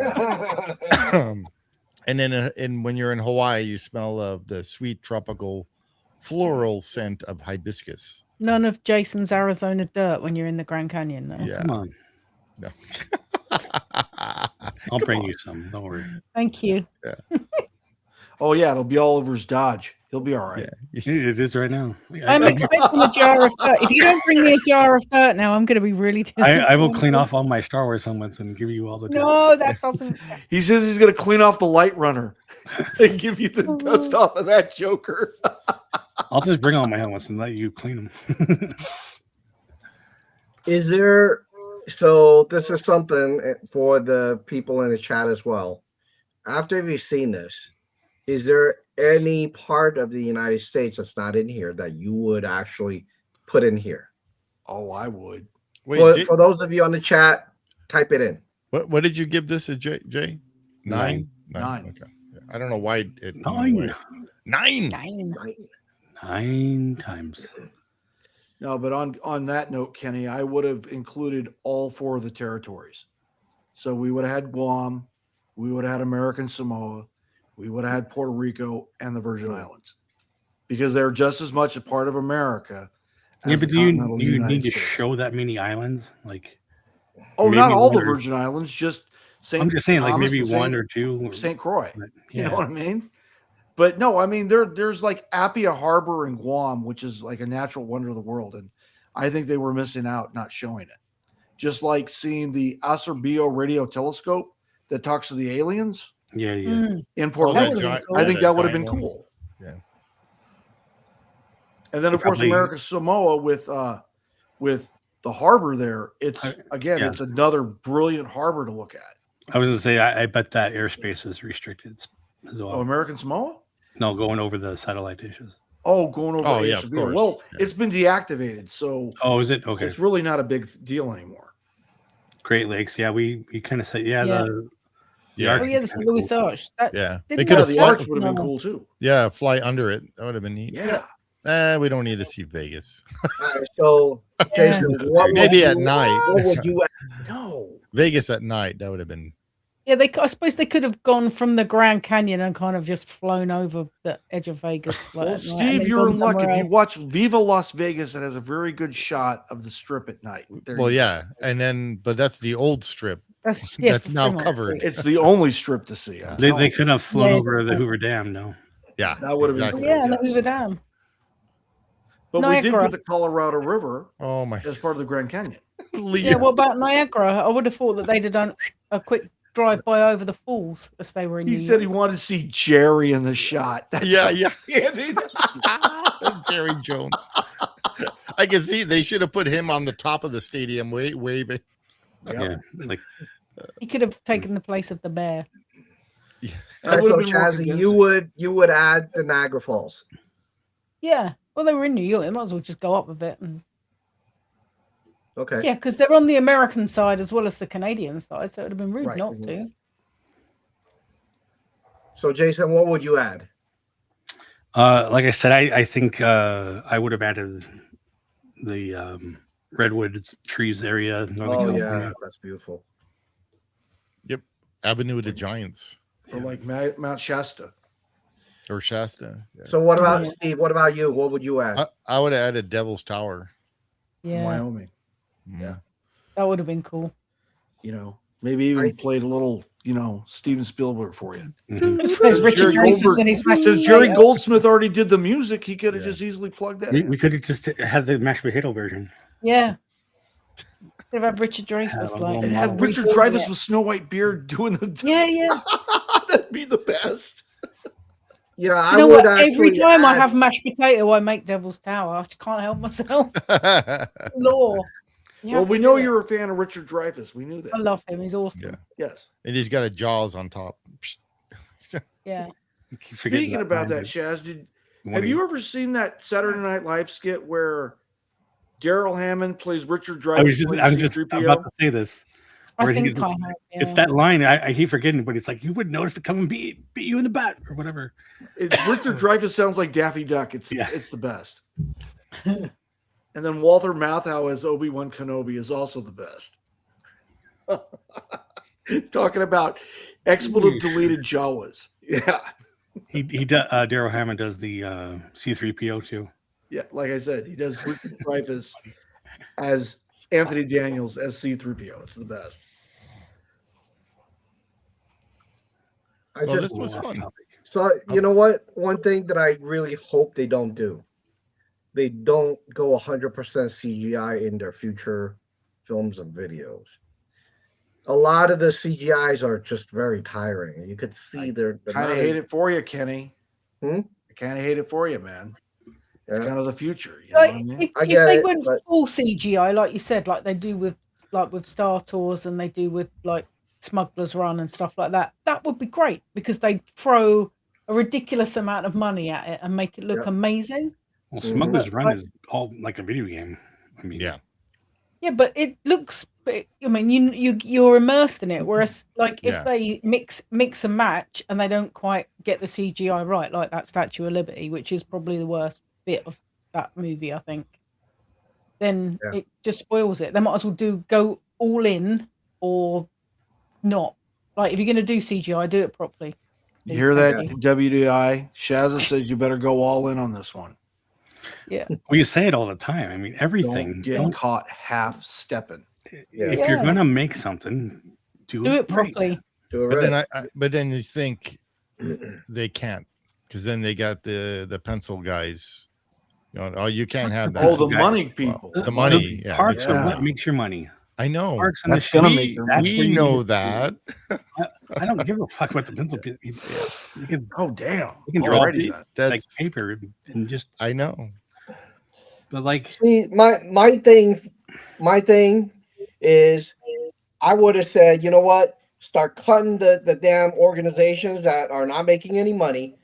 And then when you're in Hawaii, you smell of the sweet tropical floral scent of hibiscus. None of Jason's Arizona dirt when you're in the Grand Canyon, though. Yeah. Come on. No. I'll bring you some. Don't worry. Thank you. Yeah. Oh, yeah. It'll be all over his Dodge. He'll be all right. Yeah. It is right now. I'm expecting a jar of dirt. If you don't bring me a jar of dirt now, I'm going to be really disappointed. I will clean off all my Star Wars helmets and give you all the dirt. No, that doesn't. He says he's going to clean off the light runner and give you the dust off of that Joker. I'll just bring all my helmets and let you clean them. Is there? So this is something for the people in the chat as well. After you've seen this, is there any part of the United States that's not in here that you would actually put in here? Oh, I would. Wait, for those of you on the chat, type it in. What did you give this a Jay? 9? 9. Okay. I don't know why it 9. 9 times. No, but on that note, Kenny, I would have included all 4 of the territories. So we would have had Guam, we would have had American Samoa, we would have had Puerto Rico and the Virgin Islands, because they're just as much a part of America. Yeah, but do you need to show that many islands? Not all the Virgin Islands, just St. I'm just saying, Thomas, maybe one or two. St. Croix. Yeah. You know what I mean? But no, I mean there's like Apia Harbor in Guam, which is like a natural wonder of the world, and I think they were missing out not showing it. Just like seeing the Acerbio radio telescope that talks to the aliens Yeah. in Puerto That Rico. would've been cool. I think that would have giant been one. cool. Yeah. And then of course Probably- America Samoa with the harbor there. It's yeah. it's another brilliant harbor to look at. I was gonna say I bet that airspace is restricted as well. Oh, American Samoa? No, going over the satellite dishes. Oh, going over. Oh, yeah, of Severe. course. Well, Yeah. it's been deactivated, so Oh, is it? Okay. it's really not a big deal anymore. Great Lakes. Yeah, we kind of said Yeah. the Yeah. Oh yeah, the St. Louis Arch. That Yeah. They didn't could Yeah, have have the flight arch would have been no. cool too. Yeah, fly under it. That would have been neat. Yeah. We don't need to see Vegas. All right, so Jason, what would Maybe you, at night. What would you? No. Vegas at night. That would have been. Yeah, I suppose they could have gone from the Grand Canyon and kind of just flown over the edge of Vegas. Like, Well, at night and Steve, then you're gone in luck. somewhere If you else. watch Viva Las Vegas, it has a very good shot of the strip at night. There Well, you go. yeah, and then but that's the old strip. That's That's now Fremont covered. Street. It's the only strip to see. I'm They telling you. could have flown Yeah, over the it's- Hoover Dam. No. Yeah, That would have been exactly. cool. Yeah, and the yes. Hoover Dam. But we did Niagara. get the Colorado River Oh my. as part of the Grand Canyon. Yeah, what about Niagara? I would have thought that they'd have done a quick drive by over the falls as they were in He New said he York. wanted to see Jerry in the shot. That's Yeah, how yeah. Andy- Jerry Jones. I can see they should have put him on the top of the stadium waving. Yeah. Like He could have taken the place of the bear. All That right, would so have been more Chazzy, convincing. you would add the Niagara Falls. Yeah. Well, they were in New York. They might as well just go up a bit. And Okay. yeah, because they're on the American side as well as the Canadian side, so it would have been rude Right. not to. So Jason, what would you add? like I said, I think I would have added the redwood trees area. Northern Oh California. yeah, that's beautiful. Avenue of the Giants Or like Mount Shasta. or Shasta. Yeah. So what about Yeah. Steve? What about you? What would you add? I would have added Devil's Tower. Yeah, Wyoming. Yeah. that would have been cool. You know, maybe even Right. played a little, Steven Spielberg for you. Mhm. There's Richard Jerry Dreyfuss Goldberg- and his Since Jerry Goldsmith already did the music, he could have Yeah. just easily plugged that We, in. we could have just had the mashed potato version. Yeah. They've had Richard Have Dreyfuss a like little And have model. Richard rebuilding Dreyfuss it. with Snow White beard doing the. Yeah. That'd be the best. Yeah, I You know would what? Every actually time I add- have mashed potato, I make Devil's Tower. I can't help myself. Law. You Well, have we to know do it. you're a fan of Richard Dreyfuss. We knew I that. love him. He's awesome. Yeah. Yes. And he's got a jaws on top. Yeah. Keep forgetting Speaking about that, line, Shaz, but have you ever seen that Saturday Night Live skit where Daryl Hammond plays Richard Dreyfuss? I'm playing just C-3PO? about to say this. I Where think he's- I have. Yeah. It's that line. I keep forgetting, but it's like you would know if it come and beat you in the butt or whatever. Richard Dreyfuss sounds like Daffy Duck. It's Yeah. it's the best. And then Walter Matthau as Obi-Wan Kenobi is also the best. Talking about expletive deleted Jawas. Yeah. He Daryl Hammond does the C3PO too. Yeah, like I said, he does Richard Dreyfuss as Anthony Daniels as C-3PO. It's the best. I Well, just this was fun. so you know what? One thing that I really hope they don't do, they don't go 100% CGI in their future films and videos. A lot of the CGIs are just very tiring. You could see they're Kind not of hate as- it for you, Kenny. Hmm? I kind of hate it for you, man. It's Yeah. kind of the future. You know Like, what I mean? if, I if get they it, went but- full CGI, like you said, like they do with Star Tours and they do with like Smuggler's Run and stuff like that, that would be great because they throw a ridiculous amount of money at it and make it look Yep. amazing. Well, Mhm. Smuggler's Run Like- is all like a video game. I mean, Yeah. Yeah, but it looks. I mean, you're immersed in it. Whereas, like, if Yeah. they mix and match and they don't quite get the CGI right, like that Statue of Liberty, which is probably the worst bit of that movie, I think, then Yeah. it just spoils it. They might as well go all in or not. Like, if you're going to do CGI, do it properly. You hear that, Yeah. WDI? Shazza says you better go all in on this one. Yeah. well, you say it all the time. I mean, everything. Don't get Don't- caught half stepping. if Yeah. you're gonna make something, do Do it right. properly. Do it But right. then but then you think they can't because then they got the pencil guys. Oh, you can't have that. Oh, the guys. money people. The money. Yeah, Parks are yeah. what makes your money. I know. Parks and That's the gonna show, make their that's money. where We you know get- that. I don't give a fuck what the pencil people. You can Oh, damn. You can draw Already See, then. like that's paper and just. I know. But like, See, my thing is, I would have said, you know what? Start cutting the damn organizations that are not making any money.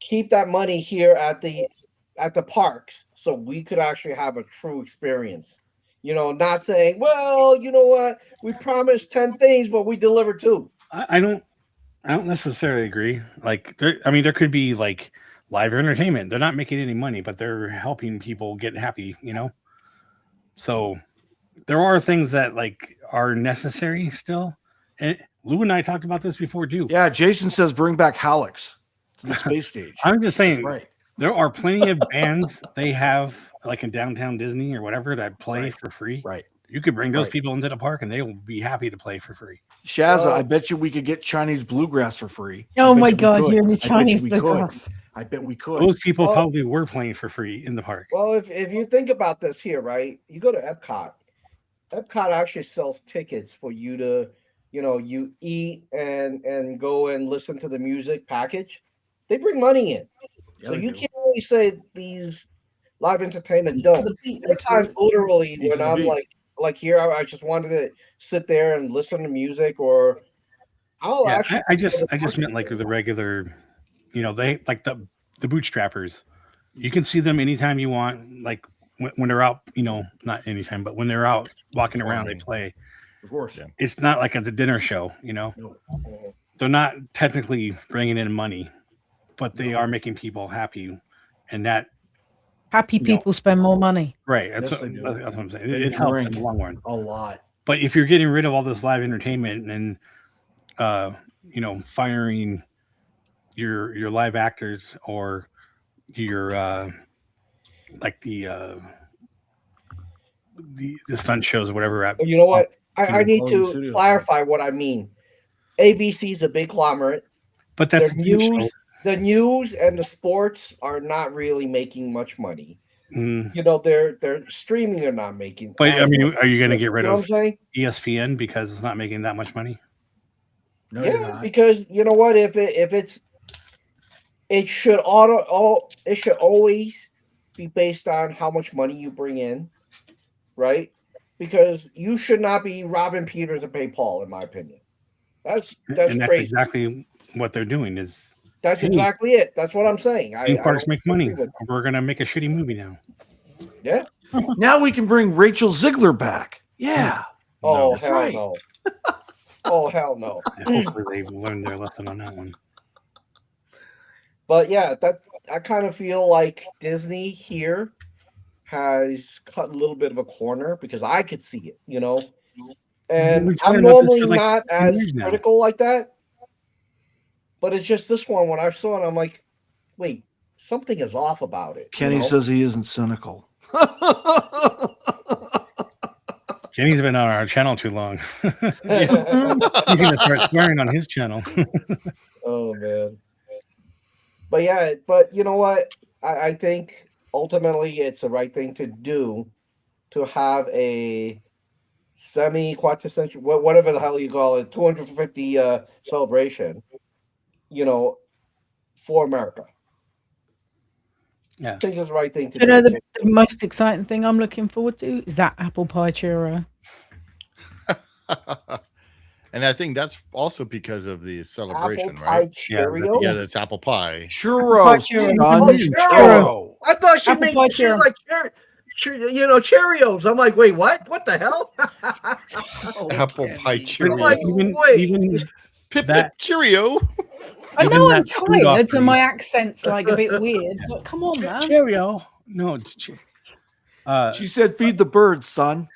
Keep that money here at the parks, so we could actually have a true experience. Not saying, well, you know what? We promised 10 things, but we delivered 2. I don't necessarily agree. Like, there could be like live entertainment. They're not making any money, but they're helping people get happy. So there are things that like are necessary still. And Lou and I talked about this before too. Yeah, Jason says bring back Hallex to the space stage. I'm just saying, Right. there are plenty of bands they have like in downtown Disney or whatever that play Right. for free. Right. You could bring those Right. people into the park and they will be happy to play for free. Shazza, Well- I bet you we could get Chinese bluegrass for free. Oh I bet my you we God, could. you're in the I bet you Chinese we could. bluegrass. I bet we could. Those people Well- probably were playing for free in the park. Well, if you think about this here, right? You go to Epcot. Epcot actually sells tickets for you to, you eat and go and listen to the music package. They bring money in. Yeah, So they you do. can't really say these live entertainment don't. There are times literally Eat to when the I'm beat. like here, I just wanted to sit there and listen to music, or I'll Yeah, actually I just meant like the regular, they like the bootstrappers. You can see them anytime you want, like when they're out, not anytime, but when they're out walking around, they play. Of course. Yeah. It's not like it's a dinner show, No. They're not technically bringing in money, but they are making people happy, and that Happy people spend more money. right. That's, Yes, what, they do. that's what I'm saying. They It helps in drink. the long run. A lot. But if you're getting rid of all this live entertainment and firing your live actors or your like the stunt shows or whatever, You know what? I need Hollywood to Studios, clarify what I mean. ABC's a big conglomerate. but that's The news and the sports are not really making much money. They're streaming. They're not making. But I as mean, much. are you going to get rid You know what of I'm saying? ESPN because it's not making that much money? No, you're Yeah, not. because you know what? If it's, it should always be based on how much money you bring in, right? Because you should not be robbing Peter to pay Paul, in my opinion. That's And that's crazy. exactly what they're doing. Is That's Hey. exactly it. That's what I'm saying. theme parks don't make money? agree with- We're going to make a shitty movie now. Yeah. Now we can bring Rachel Ziegler back. Yeah. Oh That's hell right. no. Oh hell no. Hopefully they learned their lesson on that one. But yeah, I kind of feel like Disney here has cut a little bit of a corner because I could see it, And been I'm talking about this normally for, like, not 10 as years now. critical like that. But it's just this one, when I saw it, I'm like, wait, something is off about it. Kenny says he isn't cynical. Kenny's been on our channel too long. He's going to start swearing on his channel. Oh man. But yeah, but you know what? I think ultimately it's the right thing to do to have a semi-quintessential, whatever the hell you call it, 250 celebration, for America. Yeah. I think it's the right thing to You know, do. the most exciting thing I'm looking forward to is that apple pie churro. And I think that's also because of the celebration, Apple pie right? Cheerio? Yeah, that's apple pie. Churros. Churro. John. Oh, churro. Churro. I thought she Apple made pie she's churro. like Cheerios. I'm like, wait, what? What the hell? Apple pie I'm Cheerio. like, wait. even Pip, that- pip, Cheerio. I Even know I'm that food tired, so offering. my accent's like a bit weird. But come on, man. Cheerio. No, it's She said, feed the birds, son.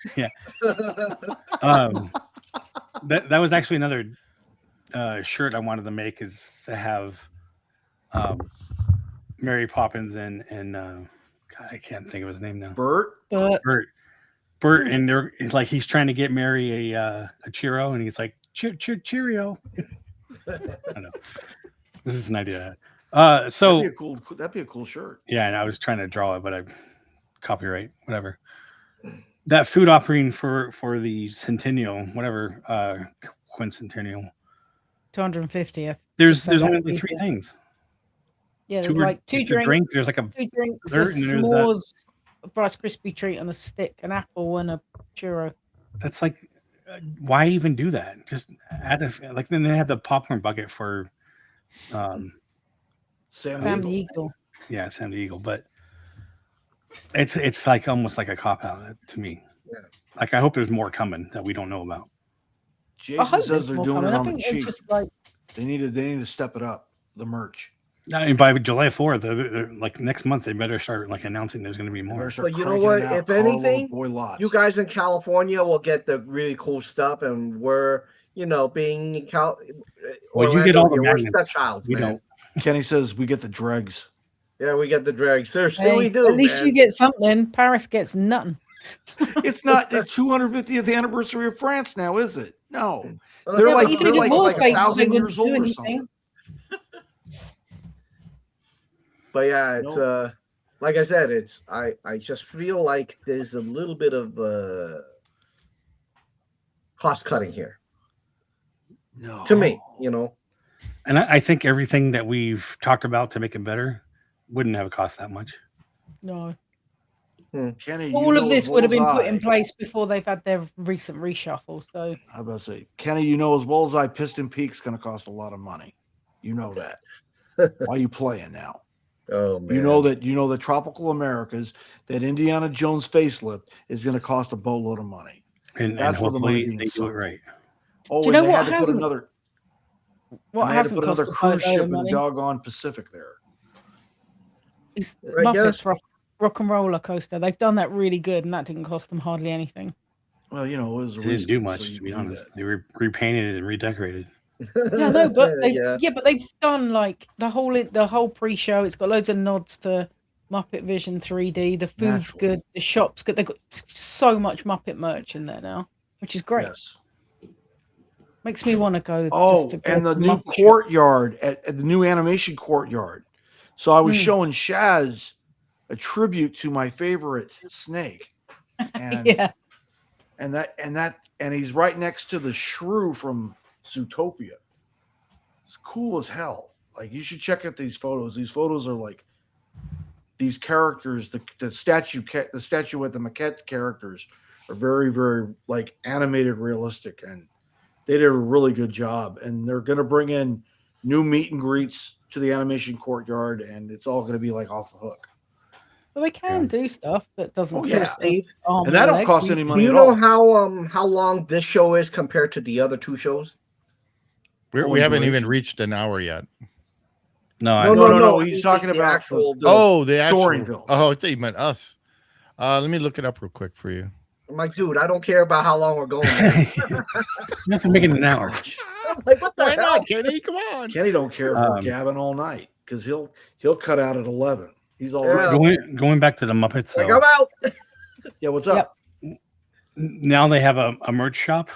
that was actually another shirt I wanted to make, is to have Mary Poppins and God, I can't think of his name now. Bert. But Bert, and they're it's like he's trying to get Mary a Cheerio, and he's like Cheerio. I don't know. This is an idea. So that'd be a cool shirt. yeah, and I was trying to draw it, but I copyright, whatever. That food offering for the centennial, whatever, quincentennial. 250th. There's So only that's like 3 easy. things. Yeah, there's Two are- like two it's a drink, drinks. there's like a 2 drinks, a dessert, and then there's that. s'mores, a Rice Krispie treat on a stick, an apple, and a churro. That's like, why even do that? Just add like then they had the popcorn bucket for, Sam Sam the the Eagle. Eagle. yeah, Sam the Eagle, but it's like almost like a cop out to me. Yeah. Like I hope there's more coming that we don't know about. I Jason hope says there's they're more doing coming. it I on the think they're cheap. just like They need to step it up. The merch. I mean, by July 4th, they're like next month, they better start like announcing there's going to be They more. better start But you know cranking what? it out, If carload anything, boy lots. you guys in California will get the really cool stuff, and we're, being in Well, you get all the we're magnets. stepchilds, We man. don't. Kenny says we get the dregs. Yeah, we get the drag. Seriously, hey, we do. at least man. you get something. Paris gets nothing. It's not the 250th anniversary of France now, is it? No. Well, They're Yeah, like but even they're if like, it was, like they 1,000 wouldn't years do old or anything. something. But yeah, it's like I said, it's I just feel like there's a little bit of cost cutting here No. to me, And I think everything that we've talked about to make it better wouldn't have cost that much. No. Kenny, you All know of as this well would have as been put in I- place before they've had their recent reshuffle. So How about to say, Kenny, you know as well as I, Piston Peak's going to cost a lot of money. You know that. Why are you playing now? Oh man. You know that Tropical Americas, that Indiana Jones facelift is going to cost a boatload of money. And That's where the money hopefully being they do sunk. it right. Oh, Do you and know they what had to put hasn't- another. what And they had to hasn't put cost another a cruise boatload ship of in the money? doggone Pacific there. Is the I Muppets guess. rock and roller coaster. They've done that really good, and that didn't cost them hardly anything. Well, it was a They didn't do reskin, much, so you to be do honest. that. They repainted it and redecorated. Yeah, no, but they yeah. but they've done like the whole pre-show. It's got loads of nods to Muppet Vision 3D. The food's Naturally. good. The shop's good. They've got so much Muppet merch in there now, which is great. Yes. Makes me want to go. Oh, just to go and the to new Muppet shop. courtyard at the new animation courtyard. So I was Hmm. showing Shaz a tribute to my favorite snake, and Yeah, and he's right next to the shrew from Zootopia. It's cool as hell. Like, you should check out these photos. These photos are like these characters. The statuette, the maquette characters are very, very like animated, realistic, and they did a really good job. And they're going to bring in new meet and greets to the animation courtyard, and it's all going to be like off the hook. well, they can do stuff that doesn't. Oh, cost yeah. them Steve, arm And that or don't leg. cost any do money you at know all. how long this show is compared to the other two shows? We haven't even duration. reached an hour yet. No, he's talking the about actual. The actual. Soarinville. Oh, I thought you meant us. Let me look it up real quick for you. I'm like, dude, I don't care about how long we're going. Man. You have to make it an hour. I'm like, what the Why hell? not, Kenny? Come on. Kenny don't care if we're Um, gabbing all night because he'll cut out at 11. He's all Yeah. right. Going back to the Muppets, Like, though, I'm out. Yeah, what's up? now they have a merch shop.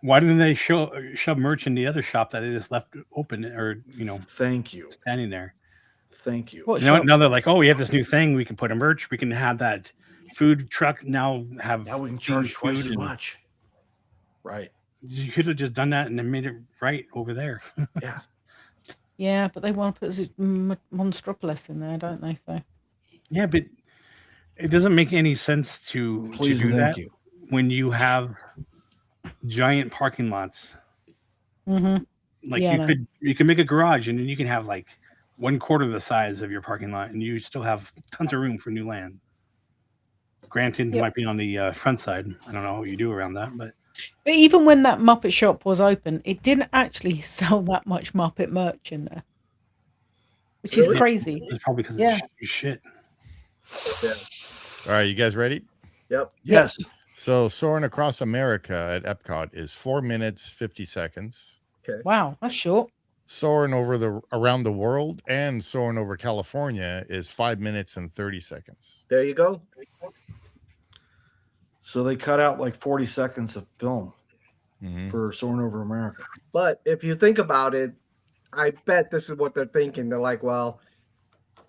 Why didn't they shove merch in the other shop that they just left open or Thank you. standing there? Thank you. What Now, shop? now they're like, oh, we have this new thing. We can put a merch. We can have that food truck now have. Now we can charge twice food as and- much. Right. You could have just done that and then made it right over there. Yeah. Yeah, but they want to put Monstropolis in there, don't they? So Yeah, but it doesn't make any sense to Please do and thank that you. when you have giant parking lots. Mhm. Like Yeah, I know. you could make a garage and then you can have like 1/4 the size of your parking lot and you still have tons of room for new land. Granted, it Yep. might be on the front side. I don't know what you do around that, but But even when that Muppet shop was open, it didn't actually sell that much Muppet merch in there, which is Really? crazy. it's probably because Yeah. of shit. All right, you guys ready? Yep. Yes. So, Soarin' Across America at Epcot is 4 minutes 50 seconds. Wow, that's short. Soarin' around the world and Soarin' over California is 5 minutes and 30 seconds. There you go. So they cut out like 40 seconds of film Mhm. for Soarin' Over America. But if you think about it, I bet this is what they're thinking. They're like, well,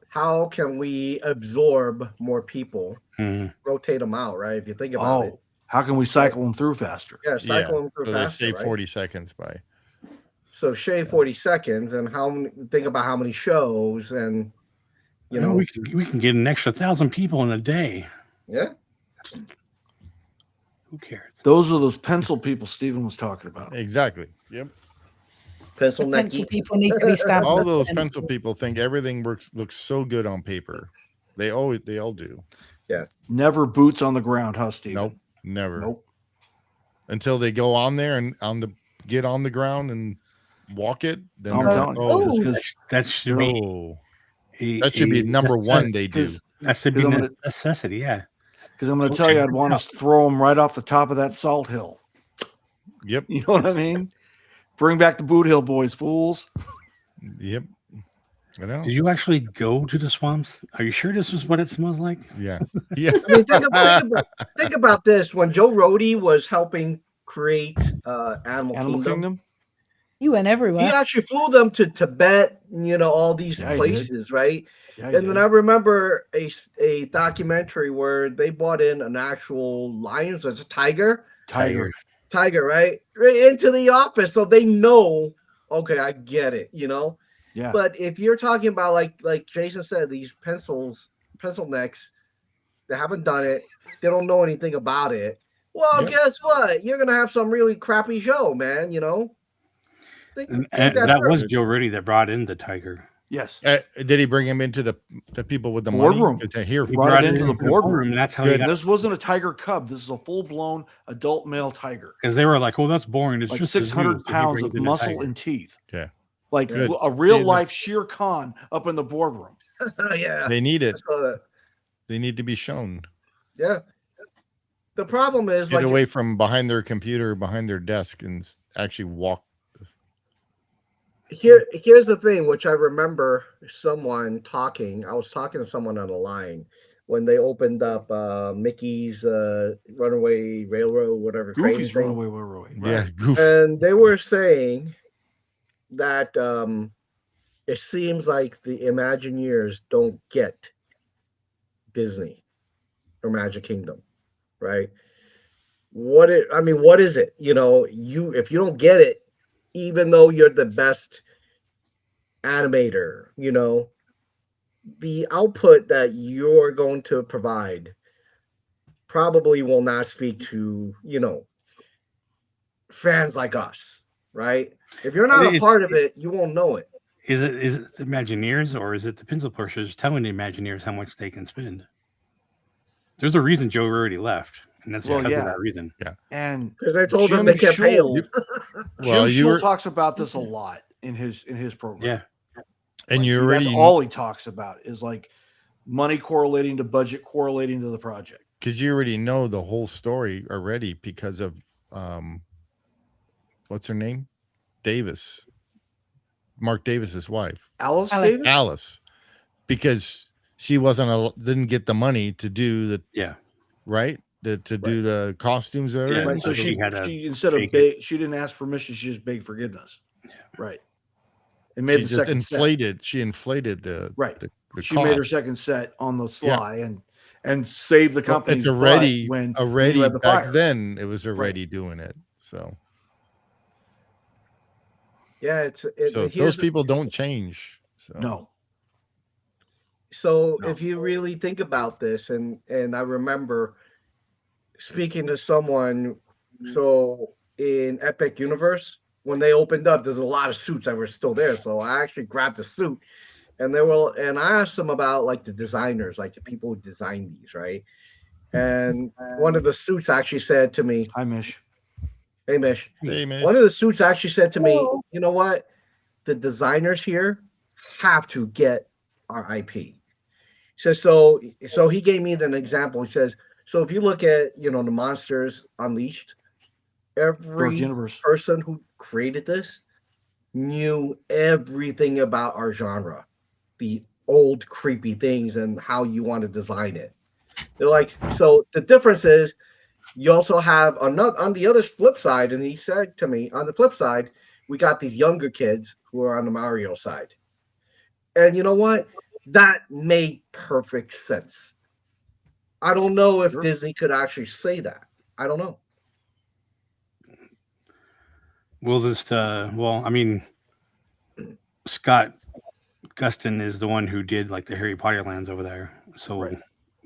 how can we absorb more people, Mhm. rotate them out, right? If you think about it, how can we cycle them through faster? yeah, cycle Yeah. them through So they faster, save right? 40 seconds by. So shave 40 seconds, and how many? Think about how many shows, and you know, we can get an extra 1,000 people in a day. yeah. Who cares? Those are those pencil people Stephen was talking about. Exactly. Yep. Pencil The neck pencil geeks. people need to be stabbed. All with those pencil. pencil people think everything looks so good on paper. They all do. Never boots on the ground, huh, Stephen? Nope. Never. Nope. Until they go on there and get on the ground and walk it, then I'm they're telling like, you, oh, because That should be that should be number one they do. That should be I'm a gonna- necessity. Yeah. I'm going to tell you, I'd want to throw them right off the top of that salt hill. Yep. You know what I mean? Bring back the Boot Hill boys, fools. Yep. I know. Did you actually go to the swamps? Are you sure this is what it smells like? Yeah. Yeah. I mean, think about this. When Joe Rohde was helping create Animal Kingdom, You went he everywhere. actually flew them to Tibet, all these Yeah, he places, right? Yeah, And then I remember a documentary where they brought in an actual lion, so it's a tiger, Tiger. right into the office, so they know. Okay, I get it, Yeah. But if you're talking about like Jason said, these pencil necks, they haven't done it, they don't know anything about it. Well, Yep. guess what? You're gonna have some really crappy show, man. And that that was through. Joe Rohde that brought in the tiger. Yes. Did he bring him into the people with the Boardroom. money? To hear He brought it into the boardroom. That's how Good. he got, This wasn't a tiger cub. This is a full-blown adult male tiger. because they were like, "Oh, that's boring. It's Like just a zoo." 600 So he pounds brings of in the muscle tiger. and teeth. Yeah. Like Good. a real-life Shere Khan up in the boardroom. Yeah, They need I it. saw that. They need to be shown. Yeah. The problem is Get away from behind their computer, behind their desk, and actually walk. Here's the thing, which I remember someone talking. I was talking to someone on the line when they opened up Mickey's Runaway Railroad, whatever. Goofy's train thing. Runaway Railroad. Yeah, goofy. And they were saying that it seems like the Imagineers don't get Disney or Magic Kingdom, right? What is it? If you don't get it, even though you're the best animator, the output that you're going to provide probably will not speak to, fans like us, right? If you're not a part of it, you won't know it. Is it the Imagineers or is it the pencil pushers telling the Imagineers how much they can spend? There's a reason Joe already left, and that's because of that reason. Yeah. And because I told them they can't pay him. Jim Schul talks about this a lot in his program. Yeah. And that's all he talks about is like money correlating to budget, correlating to the project. Because you already know the whole story already because of what's her name? Davis. Mark Davis's wife. Alice Davis? Alice. Because she didn't get the money to do the right? To do the costumes or everything. Right. So she instead of she didn't ask permission, she just begged forgiveness. Yeah. Right. And made the second set. She inflated the she made her second set on the fly and saved the company. It's already the back fire. then it was already doing it. So those people don't change. So. No. So if you really think about this, and I remember speaking to someone, so in Epic Universe, when they opened up, there's a lot of suits that were still there. So I actually grabbed a suit, and I asked them about like the designers, like the people who designed these, right? And one of the suits actually said to me, "Hi, Mish." Hey, Mish. Hey, Mish. One of the suits actually said to me, "You know what? The designers here have to get our IP." He says, so he gave me an example. He says, so if you look at, the Monsters Unleashed, every person who created this knew everything about our genre, the old creepy things and how you want to design it. They're like, so the difference is you also have on the other flip side, and he said to me, on the flip side, we got these younger kids who are on the Mario side. And you know what? That made perfect sense. I don't know if Disney could actually say that. I don't know. We'll just well, I mean, Scott Gustin is the one who did like the Harry Potter lands over there. So Right.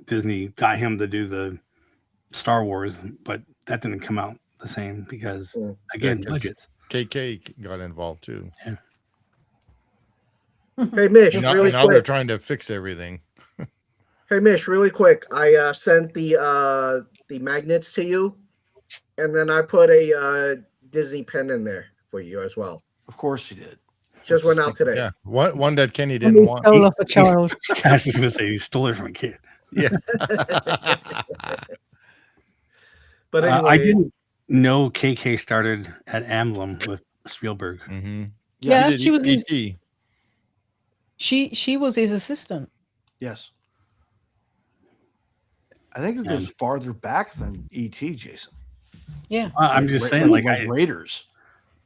Disney got him to do the Star Wars, but that didn't come out the same because again, 'cause budgets. KK got involved too. Yeah. Hey, Mish, Now, really now they're quick. trying to fix everything. Hey, Mish, really quick. I sent the magnets to you, and then I put a Disney pen in there for you as well. Of course he did. Just went out today. Yeah, one that Kenny And didn't he want. stole off a child. I was just gonna say he stole it from a kid. Yeah. But anyway, I didn't know KK started at Amblin with Spielberg. Mm-hmm. Yeah, He she was did his, ET. she was his assistant. Yes. I think it goes farther back than ET, Jason. Yeah. I'm just saying, like Raiders.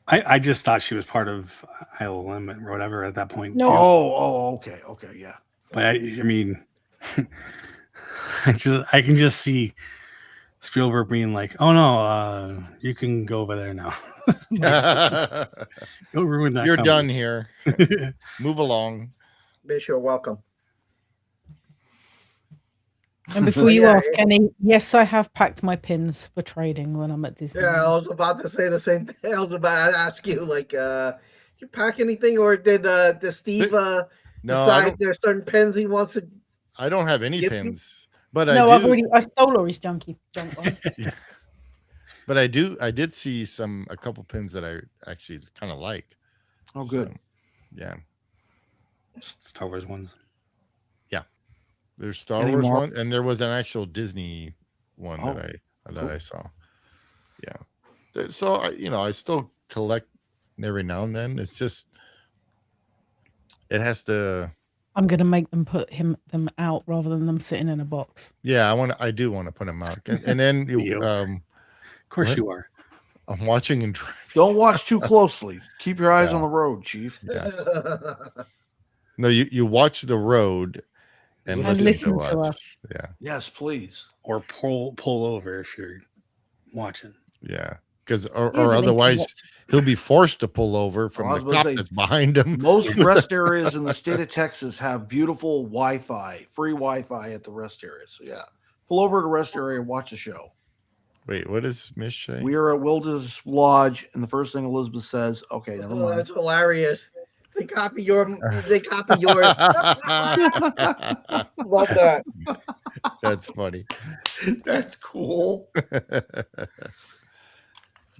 I just thought she was part of ILM or whatever at that point. No. too. Oh, okay, yeah. But I mean, I can just see Spielberg being like, "Oh no, you can go over there now. Go ruin that. You're company." done here. Move along. Mish, you're welcome. And before you Yeah, ask, Kenny, yes, I have packed my pins for trading when I'm at Disney. Yeah, I was about to say the same thing. I was about to ask you, like, you pack anything, or did Steve No, decide there's certain pens he wants to? I don't have any Give- pins, but No, I do. I stole all his junk one. But I did see a couple pins that I actually kind of like. Oh, good. So, yeah, Star Wars ones. there's Star Any Wars more? one, and there was an actual Disney one Oh, that I saw. Yeah, so I still collect every now and then. It's just it has to. I'm gonna make them put them out rather than them sitting in a box. Yeah, I do want to put them out, and then Yo. Of course what? you are. I'm watching and driving. Don't watch too closely. Keep your eyes Yeah. on the road, Chief. Yeah. No, you watch the road and And listen listen to to us. Yeah, Yes, please. Or pull over if you're watching. yeah. Because He or doesn't need to otherwise watch. he'll be forced to pull over from I the was gonna cop say, that's behind him. Most rest areas in the state of Texas have beautiful Wi-Fi, free Wi-Fi at the rest area. So yeah, pull over to the rest area and watch the show. Wait, what does Mish say? We are at Wilderness Lodge, and the first thing Elizabeth says, "Okay, never Oh, mind." that's hilarious. They copy yours. Love that. That's funny. That's cool.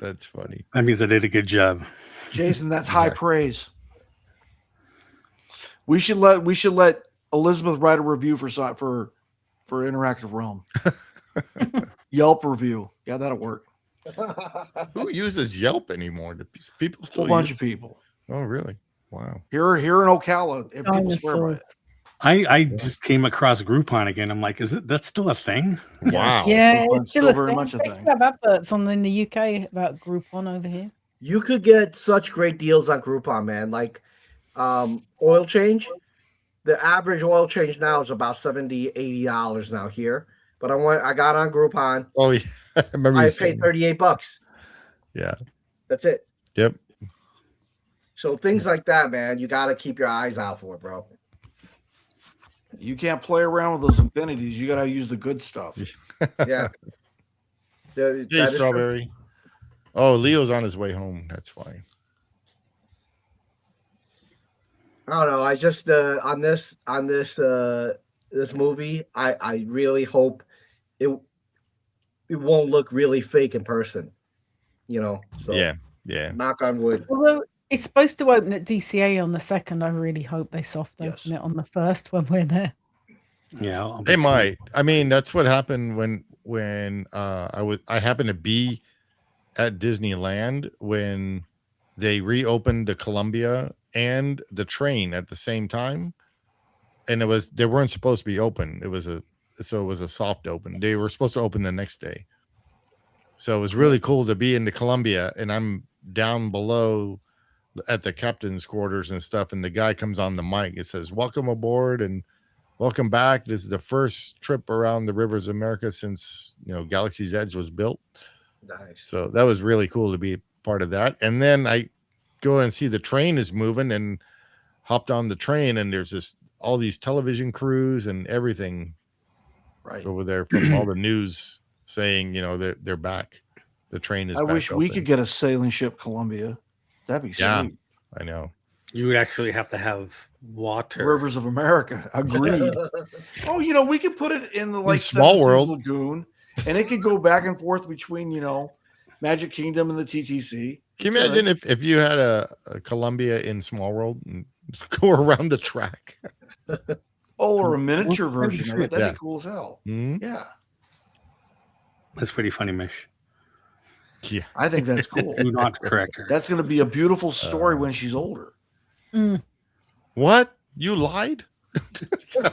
That's funny. That means I did a good job. Jason, that's high praise. We should let Elizabeth write a review for Interactive Realm. Yelp review. Yeah, that'll work. Who uses Yelp anymore? Do people A still whole bunch use of people. Oh, really? Wow. Here in Ocala, and people swear by Dinosaurs. it. I just came across Groupon again. I'm like, that's still a thing? Wow. Yeah, Groupon's it's still a very thing. much a They thing. still have adverts on in the UK about Groupon over here. You could get such great deals on Groupon, man. Like oil change. The average oil change now is about $70, $80 now here. But I got on Groupon. Oh, yeah. I remember I you paid saying. $38. Yeah. That's it. Yep. So things like that, man, you got to keep your eyes out for, bro. You can't play around with those infinities. You got to use the good stuff. Yeah. Hey, That is true. Strawberry. Oh, Leo's on his way home. That's why. I don't know. I just on this this movie, I really hope it won't look really fake in person. So Yeah. knock on wood. Although it's supposed to open at DCA on the 2nd, I really hope they soft open Yes. it on the 1st when we're there. Yeah. I'll They be- might. I mean, that's what happened when I happened to be at Disneyland when they reopened the Columbia and the train at the same time, and they weren't supposed to be open. It was a soft open. They were supposed to open the next day, so it was really cool to be in the Columbia, and I'm down below at the captain's quarters and stuff, and the guy comes on the mic. It says, "Welcome aboard and welcome back. This is the first trip around the rivers of America since Galaxy's Edge was built." Nice. So that was really cool to be part of that. And then I go and see the train is moving, and hopped on the train, and there's all these television crews and everything over there from all the news saying, that they're back. The train is I back wish we open. could get a sailing ship Columbia. That'd be sweet. I know. You would actually have to have water. Rivers of America. Agreed. Oh, we could put it in the Small Seven Seas World Lagoon, and it could go back and forth between, Magic Kingdom and the TTC. Can you imagine if you had a Columbia in Small World and go around the track? Or a miniature version of it. That'd Yeah. be cool as hell. Mhm. Yeah. That's pretty funny, Mish. Yeah. I think that's cool. Do not correct her. That's going to be a beautiful story when she's older. What? You lied?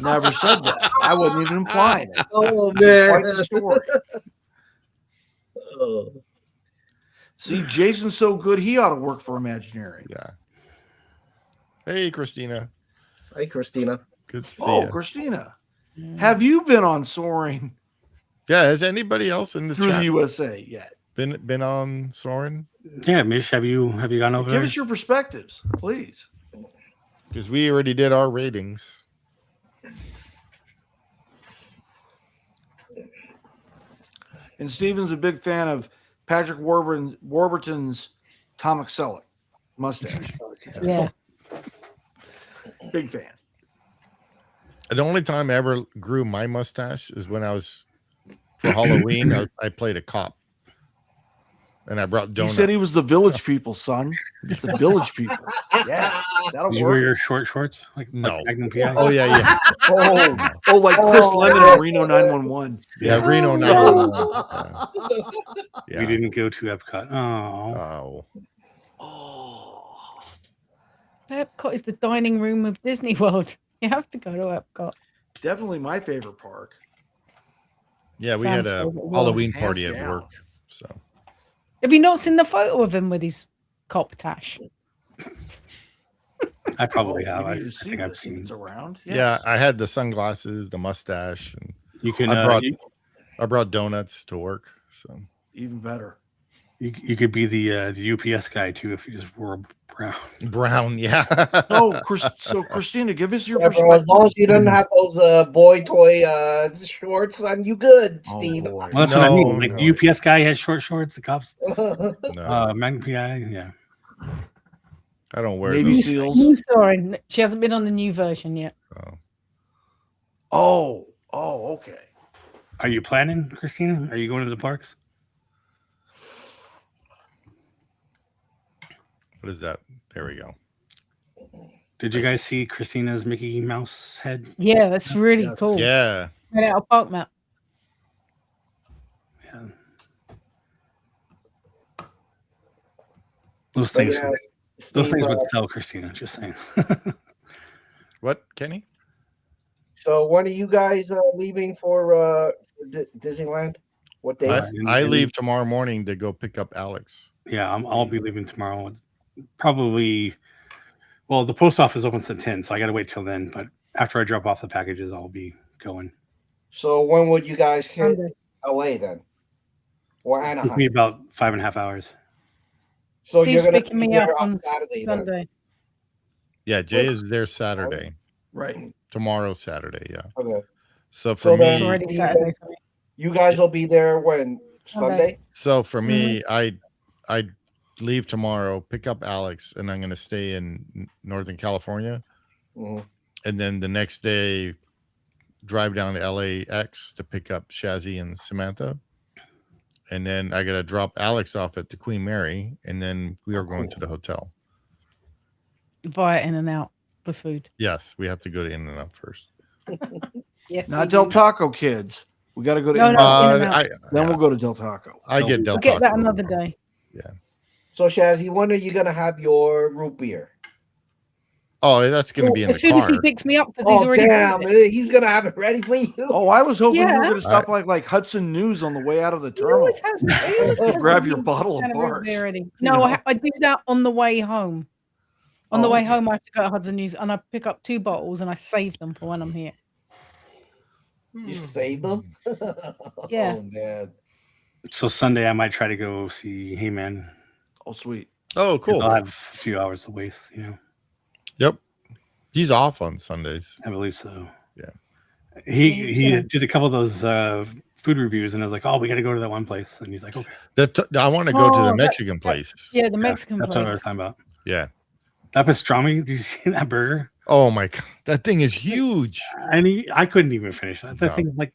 Never said that. I wasn't even implying it. Oh Quite man. the story. Oh. See, Jason's so good, he ought to work for Imagineering. Yeah. Hey, Christina. Hey, Christina. Good to see Oh, you. Christina, have you been on Soaring Yeah. Has anybody else in the through chat the USA yet? been on Soarin'? Yeah, Mish, have you gone over Give there? us your perspectives, please. Because we already did our ratings. And Steven's a big fan of Patrick Warburton's Tom Selleck mustache. Yeah. Big fan. The only time I ever grew my mustache is when I was for Halloween. I played a cop, and I brought He donuts. said he was the village people, son. The village people. Yeah, that'll Did you wear work. your short shorts? Like No. Magnum PI? Oh yeah. Oh, like Chris Lemon in Reno 911. Yeah, Reno Oh, 911. Yeah. We didn't go to Epcot. Oh, Oh, Oh, Epcot is the dining room of Disney World. You have to go to Epcot. definitely my favorite park. yeah. We Sam's had a favorite one. Halloween Hands party at down. work. So Have you not seen the photo of him with his cop tash? I probably Oh, have. we I need to see think I've this if seen. it's around. yeah, Yes. I had the sunglasses, the mustache, and You can. I brought donuts to work. So Even better. You could be the UPS guy too if you just wore brown. brown, yeah. Oh, so Christina, give us your Yeah, bro, as perspective. long as you don't have those boy toy shorts on, you good, Oh, Steve. boy. Well, that's what I mean. No, Like no. the UPS guy has short shorts. The cops, No, Magnum PI. Yeah, I don't wear Navy those. SEALs. New story. She hasn't been on the new version yet. Oh. Oh, okay. are you planning, Christina? Are you going to the parks? What is that? There we go. Did you guys see Christina's Mickey Mouse head? Yeah, that's really Yes. cool. Yeah. Right out of Park Map. Yeah. Those But things. yeah, Those Steve, things would sell, Christina. Just saying. What, Kenny? so when are you guys leaving for Disneyland? What day? I leave tomorrow morning to go pick up Alex. Yeah, I'll be leaving tomorrow. Probably. Well, the post office opens at 10, so I got to wait till then. But after I drop off the packages, I'll be going. So when would you guys hit Sunday. LA then? Or It'll Anaheim? be about 5.5 hours. So Steve's you're gonna picking be me there up on on Saturday then. Sunday. Yeah, Jay is there Saturday. Right. Tomorrow's Saturday, yeah. Okay. So for So me, It's already Saturday for me. You guys will be there when Sunday? so for me, I leave tomorrow, pick up Alex, and I'm gonna stay in Northern California. Mhm. And then the next day drive down to LAX to pick up Shazzy and Samantha. And then I gotta drop Alex off at the Queen Mary, and then we are going to the hotel. Via In and Out with food. Yes, we have to go to In and Out first. Yes. Not we Del do. Taco, kids. We got to go to No, In- no. In-N-Out. Then we'll go to Del Taco. I get Del We'll get that Taco. another day. So Shazzy, when are you gonna have your root beer? Oh, that's gonna be in as the soon car. as he picks me up, because he's Oh already damn, bought it. he's gonna have it ready for you. Oh, I was hoping you were Yeah. going to stop like Hudson News on the way out of the He terminal. always has. He always has Grab a your root bottle of beer Bart's, already. you No, know. I do that on the way home. On the way okay. home, I have to go to Hudson News and I pick up 2 bottles and I save them for when I'm here. You save them? Yeah. Oh man. So Sunday I might try to go see Hey Man. Oh, sweet. Oh, 'Cause cool. I'll have a few hours to waste, you know. Yep. He's off on Sundays. I believe so. Yeah. He did a couple of those food reviews, and I was like, "Oh, we got to go to that one place." And he's like, "Okay." I want to go to Oh, the that- Mexican place. Yeah, the Mexican That's what I was place. talking about. Yeah. That pastrami. Did you see that burger? Oh my god, that thing is huge. I couldn't even finish that. That No. thing's like,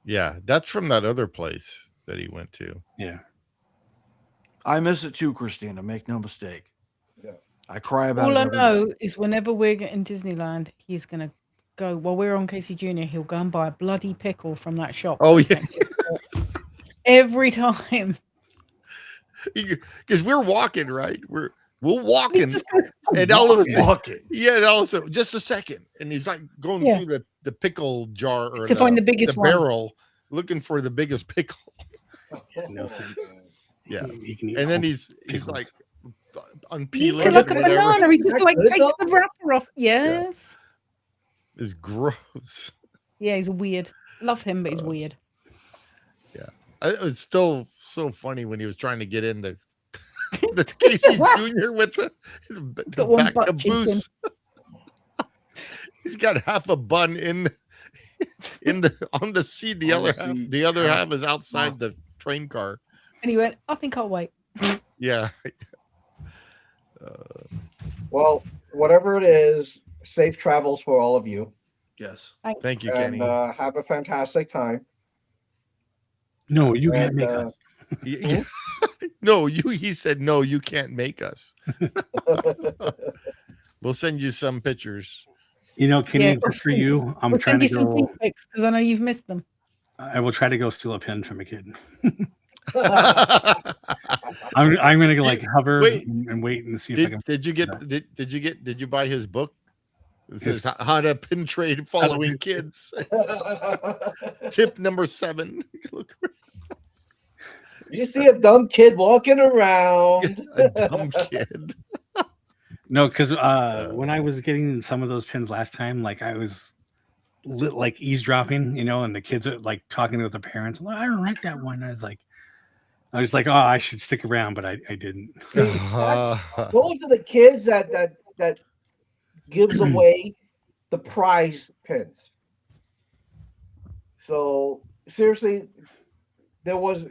Yeah, that's from that other place that he went to. yeah. I miss it too, Christina. Make no mistake. Yeah. I cry about All it. I every know day. is whenever we're in Disneyland, he's going to go, while we're on Casey Jr., he'll go and buy a bloody pickle from that shop. Oh, that's yeah. next to the shop. Every time. Because we're walking, right? We're walking, He just goes, and all of a sudden, Walking. yeah, and all of a sudden, just a second, and he's like going Yeah. through the pickle jar or To find the biggest one. barrel, looking for the biggest pickle. No thanks. Yeah. He can eat And then all- he's pickles. like He unpeeling eats it, it like a whatever. banana. He just Is that like good, takes though? the wrapper off. Yes. It's gross. Yeah, he's weird. Love him, but he's weird. It's still so funny when he was trying to get in the Casey Jr. with the Got one back butt cheek in. caboose. He's got half a bun on the seat. The On other the half, seat. the other Yeah. half is outside Mouth. the train car. And he went, I think I'll wait. Yeah. Well, whatever it is, safe travels for all of you, Yes. Thanks. Thank you, and Kenny. have a fantastic time. No, you can't And, make us. No, he said no, you can't make us. We'll send you some pictures. You know, Kenny, Yeah, good for you. I'm We'll trying send to you some go. feet pics because I know you've missed them. I will try to go steal a pin from a kid. I'm gonna go like hover Wait. and wait and see if I can. Did you buy his book? It says how to pin trade following kids. Tip number 7. Look, You see a dumb kid walking around. a dumb kid. No, because when I was getting some of those pins last time, like I was like eavesdropping, you know, and the kids are like talking to their parents. Like, I don't like that one. I was like, oh, I should stick around, but I didn't. See, those are the kids that gives away the prize pins. So seriously, there was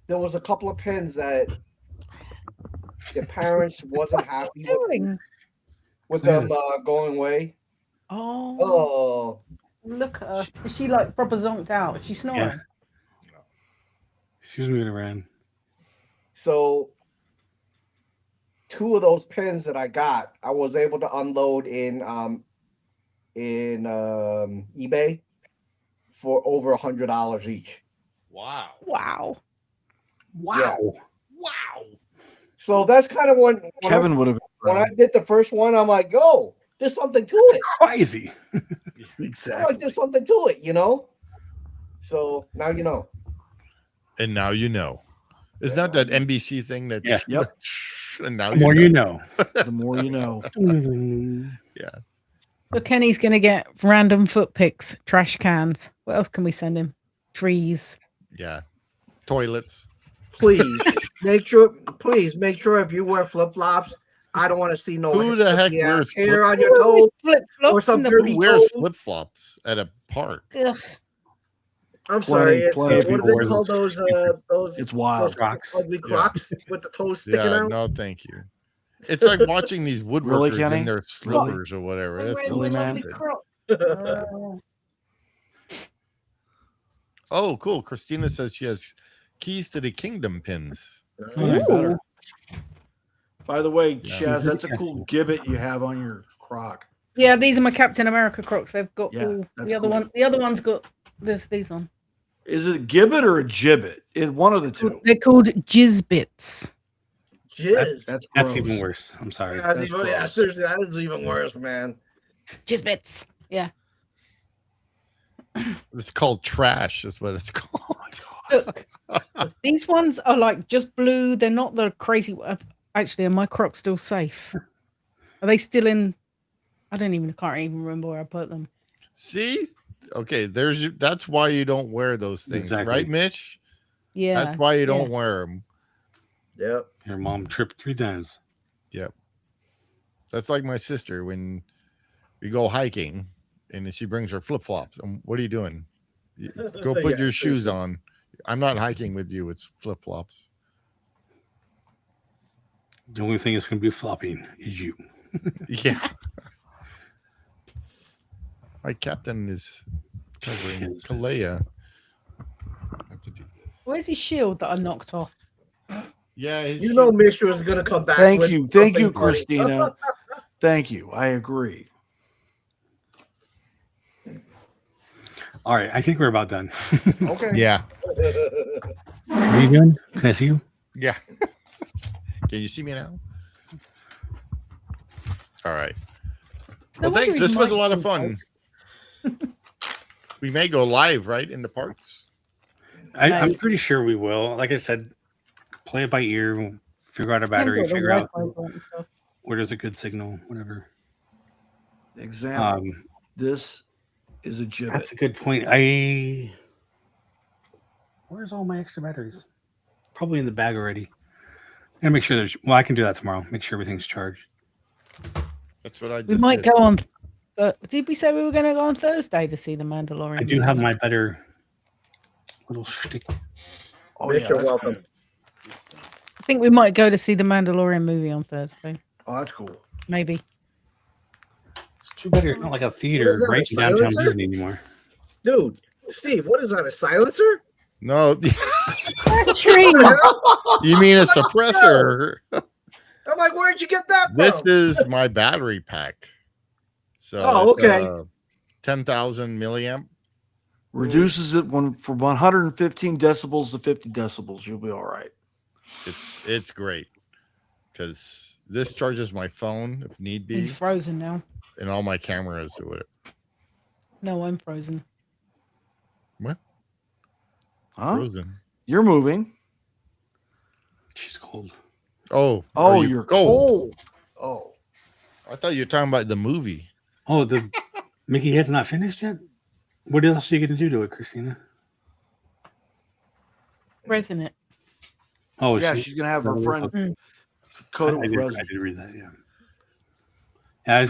a couple of pins that the parents wasn't happy with them going away. Oh, Oh, look at her. Is she like proper zonked out? Is she snoring? Yeah. She was moving around. so 2 of those pins that I got, I was able to unload in eBay for over $100 each. Wow. Wow. Wow. Wow. So that's kind of when Kevin would have. when I did the first one, I'm like, "Yo, there's something to it." Crazy. I'm Exactly. like, there's something to it, you know. So now you know. And now you know. Isn't that NBC thing that? Yeah. Yep. And now The more you know. The more you know. So Kenny's gonna get random foot pics, trash cans. What else can we send him? Trees. Yeah. Toilets. Please make sure if you wear flip flops, I don't want to see no Who the heck wears hair on your toe Flip or flops some in the dirty Who wears toe. flip flops at a park? Ugh. I'm sorry. It's, plenty of what do people they call wear those It's wild. those Crocs. ugly Crocs with the toes sticking Yeah, out? no, thank you. It's like watching these woodworkers Kenny? in their slippers or whatever. I'm That's wearing so silly, my man. lovely stupid. Crocs. Oh, cool. Christina says she has keys to the kingdom pins. Even better. By the way, Yeah. Chaz, that's a cool gibbet you have on your croc. Yeah, these are my Captain America Crocs. They've got Yeah, all that's the other cool. one. The other one's got these on. Is it a gibbet or a gibbet? It's one of the two. They're called Jizzbits. Jizz. That's That's gross. even worse. I'm sorry. That's That's even, yeah, gross. seriously, that is even worse, man. Jizzbits. Yeah. It's called trash, is what it's called. Look, these ones are like just blue. They're not the crazy. Actually, are my Crocs still safe? Are they still in? I can't even remember where I put them. See, okay, that's why you don't wear those things, Exactly. right, Mitch? Yeah. That's why you don't wear them. Yep. Your mom tripped 3 times. Yep. That's like my sister when we go hiking and she brings her flip flops. What are you doing? Go put your shoes on. I'm not hiking with you. It's flip flops. The only thing that's going to be flopping is you. Yeah. My captain is covering Kalea. Where's his shield that I knocked off? Yeah, You know, Misha is gonna come back. Thank with you, something funny. Christina. Thank you. I agree. All right, I think we're about done. Okay. Yeah. Are you done? Can I see you? Yeah. Can you see me now? All right. Well, thanks. This was a lot of fun. We may go live, right, in the parks. I'm pretty sure we will. Like I said, play it by ear. We'll figure out a battery. Figure out where there's a good signal. Whatever. Example. This is a gibbet. That's a good point. Where's all my extra batteries? Probably in the bag already. I'm gonna make sure there's. Well, I can do that tomorrow. Make sure everything's charged. That's what I just We might go on. Did we say we were going to go on Thursday to see the Mandalorian? I do have my better little shtick. Oh, Misha, welcome. I think we might go to see the Mandalorian movie on Thursday. Oh, that's cool. Maybe. It's too better. It's not like a theater What is that, right a in downtown silencer? Disney anymore. Dude, Steve, what is that? A silencer? No. Tree. You mean a suppressor? I'm like, where'd you get that from? This is my battery pack. So okay. 10,000 milliamp. Reduces it from 115 decibels to 50 decibels. You'll be all right. It's great because this charges my phone if need be. He's frozen now. And all my cameras or whatever. No, I'm frozen. What? Huh? Frozen. You're moving. She's cold. Oh, you're cold. Oh, I thought you were talking about the movie. Oh, the Mickey Head's not finished yet? What else are you going to do to it, Christina? Resin it. Oh, yeah, she's going to have her friend coat it with resin. I did read that, yeah. Yeah,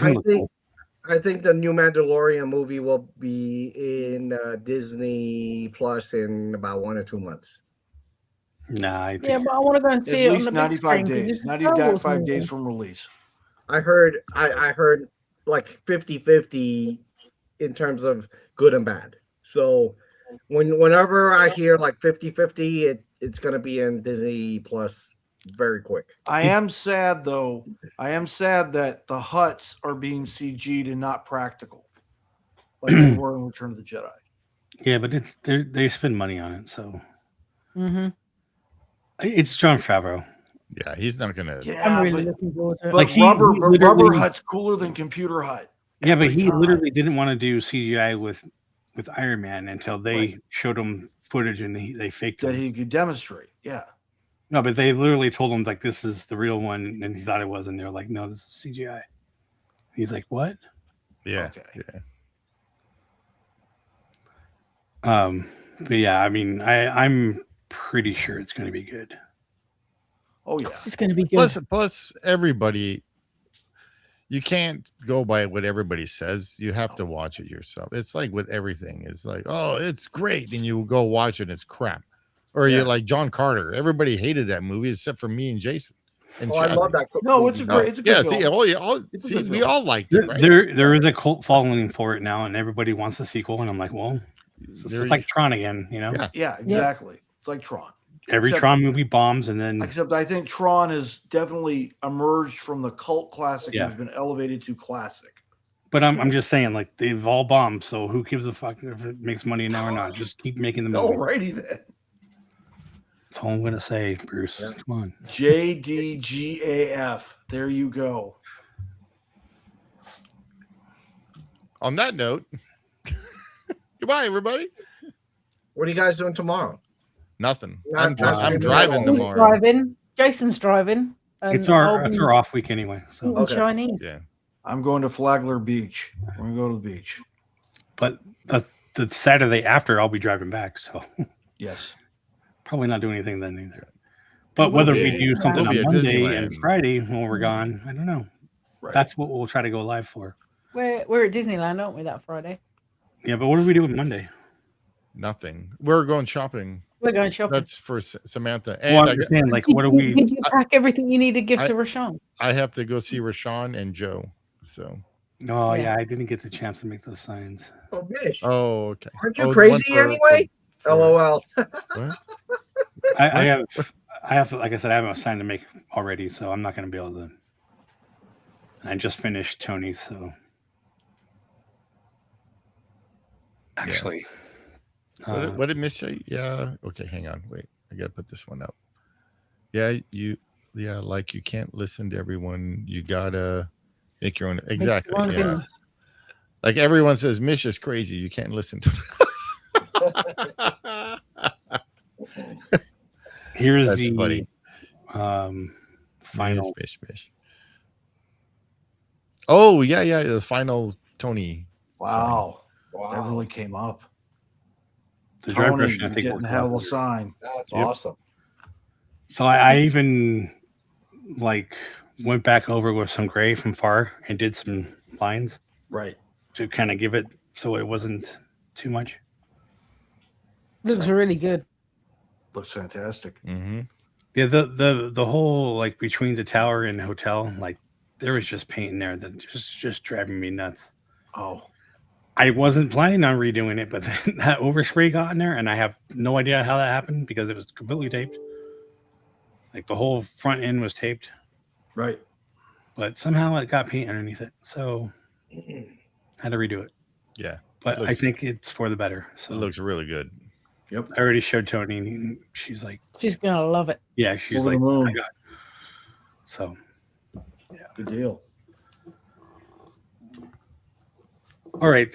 I think the new Mandalorian movie will be in Disney Plus in about 1 or 2 months. Nah, I think but I want to go and see at it least on the 95 big screen, days. 95 days from release. I heard like 50-50 in terms of good and bad. So whenever I hear like 50-50, it's going to be in Disney Plus very quick. I am sad though. I am sad that the huts are being CG'd and not practical, like they were in Return of the Jedi. Yeah, but they spend money on it, so Mm-hmm. It's Jon Favreau. Yeah, he's not gonna. Yeah, I'm really looking forward to it. But Like rubber hut's cooler than computer hut. Yeah, but he literally didn't want to do CGI with Iron Man until they showed him footage and they faked that him. he could demonstrate. Yeah. No, but they literally told him like this is the real one, and he thought it was, and they're like, no, this is CGI. He's like, what? Yeah. Okay. Yeah. But yeah, I mean, I'm pretty sure it's going to be good. Oh yeah, it's going to be good. Plus, everybody, you can't go by what everybody says. You have to watch it yourself. It's like with everything. It's like, oh, it's great, and you go watch it, and it's crap. Or you're like John Carter. Everybody hated that movie except for me and Jason. And I love that. No, it's a great. It's a good film. We all liked it. Right? There is a cult following for it now, and everybody wants a sequel. And I'm like, well, it's like Tron again, you know? Yeah, exactly. Yeah. It's like Tron. Every Tron movie bombs, and then except I think Tron has definitely emerged from the cult classic and has been elevated to classic. But I'm just saying, like, they've all bombed, so who gives a fuck if it makes money now or not? Just keep making the movie. Alrighty then. That's all I'm gonna say, Bruce. Yeah. Come on. JDGAF. There you go. On that note, goodbye, everybody. What are you guys doing tomorrow? Nothing. I'm driving tomorrow. Driving. Jason's driving. It's I'll our be off week anyway. So, eating Okay. Chinese. Yeah. I'm going to Flagler Beach. We're going to go to the beach. but the Saturday after, I'll be driving back. So Yes. probably not doing anything then either. But We'll whether be we at do Disneyland. something We'll be on at Monday Disneyland. and Friday when we're gone, I don't know. Right. That's what we'll try to go live for. We're at Disneyland, aren't we, that Friday? Yeah, but what do we do on Monday? Nothing. We're going shopping. We're going shopping. That's for Samantha. Well, And I'm just saying, like, what do we? Did you pack everything you need to give I- to Rashawn? I have to go see Rashawn and Joe. So. Oh Yeah. yeah, I didn't get the chance to make those signs. Oh, Mish. Oh, okay. Aren't you Oh, the one crazy anyway? for- LOL. what? I have, like I said, I have a sign to make already, so I'm not going to be able to. I just finished Tony's, so actually, What did Miss say? Yeah. Okay, hang on. Wait, I gotta put this one up. Yeah, like you can't listen to everyone. You gotta make your own. Exactly. own Yeah. opinion. Like everyone says, Mish is crazy. You can't listen to. here's That's the funny. final. Mish. Oh yeah, the final Tony. Wow. That Wow. really came up. The drive Tony, version, I you're think, getting worked hell of out. a sign. That's Yep. awesome. So I even like went back over with some gray from far and did some lines Right. to kind of give it so it wasn't too much. Looks really good. Looks fantastic. Mm-hmm. Yeah, the whole like between the tower and the hotel, like there was just paint in there that just driving me nuts. Oh. I wasn't planning on redoing it, but that overspray got in there, and I have no idea how that happened because it was completely taped. Like the whole front end was taped, Right. but somehow it got paint underneath it, so had to redo it. Yeah, But I Looks- think it's for the better. it So looks really good. Yep. I already showed Tony, and she's like, She's gonna love it. "Yeah," she's Over like, the "Oh moon. my god!" So Good deal. all right,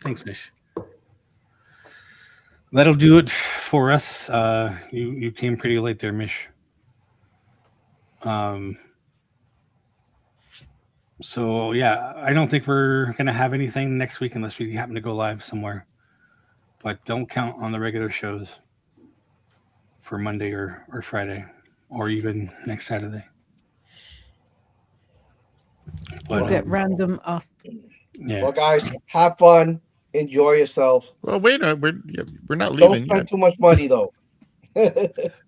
thanks, Mish. That'll do it for us. You came pretty late there, Mish. So yeah, I don't think we're gonna have anything next week unless we happen to go live somewhere. But don't count on the regular shows for Monday or Friday or even next Saturday. We'll But get random us. yeah, Well, guys, have fun. Enjoy yourself. Well, wait, we're not Don't leaving spend yet. too much money, though.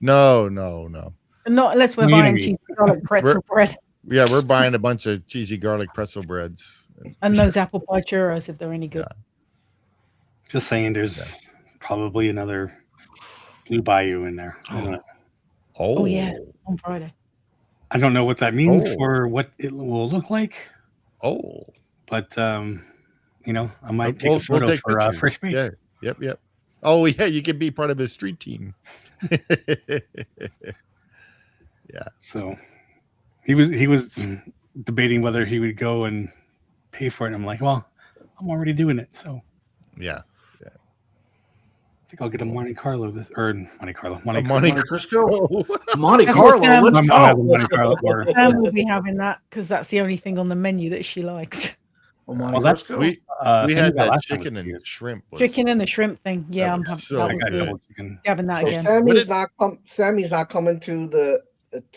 No. Not unless we're What do you buying mean? cheese garlic pretzel bread Yeah, we're buying a bunch of cheesy garlic pretzel breads. and those apple pie churros if they're any good. just saying, there's probably another Blue Bayou in there. I don't know. Oh yeah, on Friday. I don't know what that means Oh. for what it will look like, Oh, but you know, I might take We'll a photo take for pictures. Fresh Bake. Yeah, yep. Oh yeah, you can be part of his street team. So he was debating whether he would go and pay for it. And I'm like, well, I'm already doing it, so Yeah, I think I'll get a Monte Carlo Monte Carlo. Monte Monte Cristo. Oh. Monte That's what Carlo. Sam- Let's My mom has a go. Monte Carlo order. Sam will be having that because that's the only thing on the menu that she likes. Oh, Monte Well, that's Cristo. we thing had got that last time was chicken and good. shrimp. Was, Chicken and the shrimp thing. Yeah, That I'm was having so that I was got good. double chicken. Having that So again. Sammy's not coming to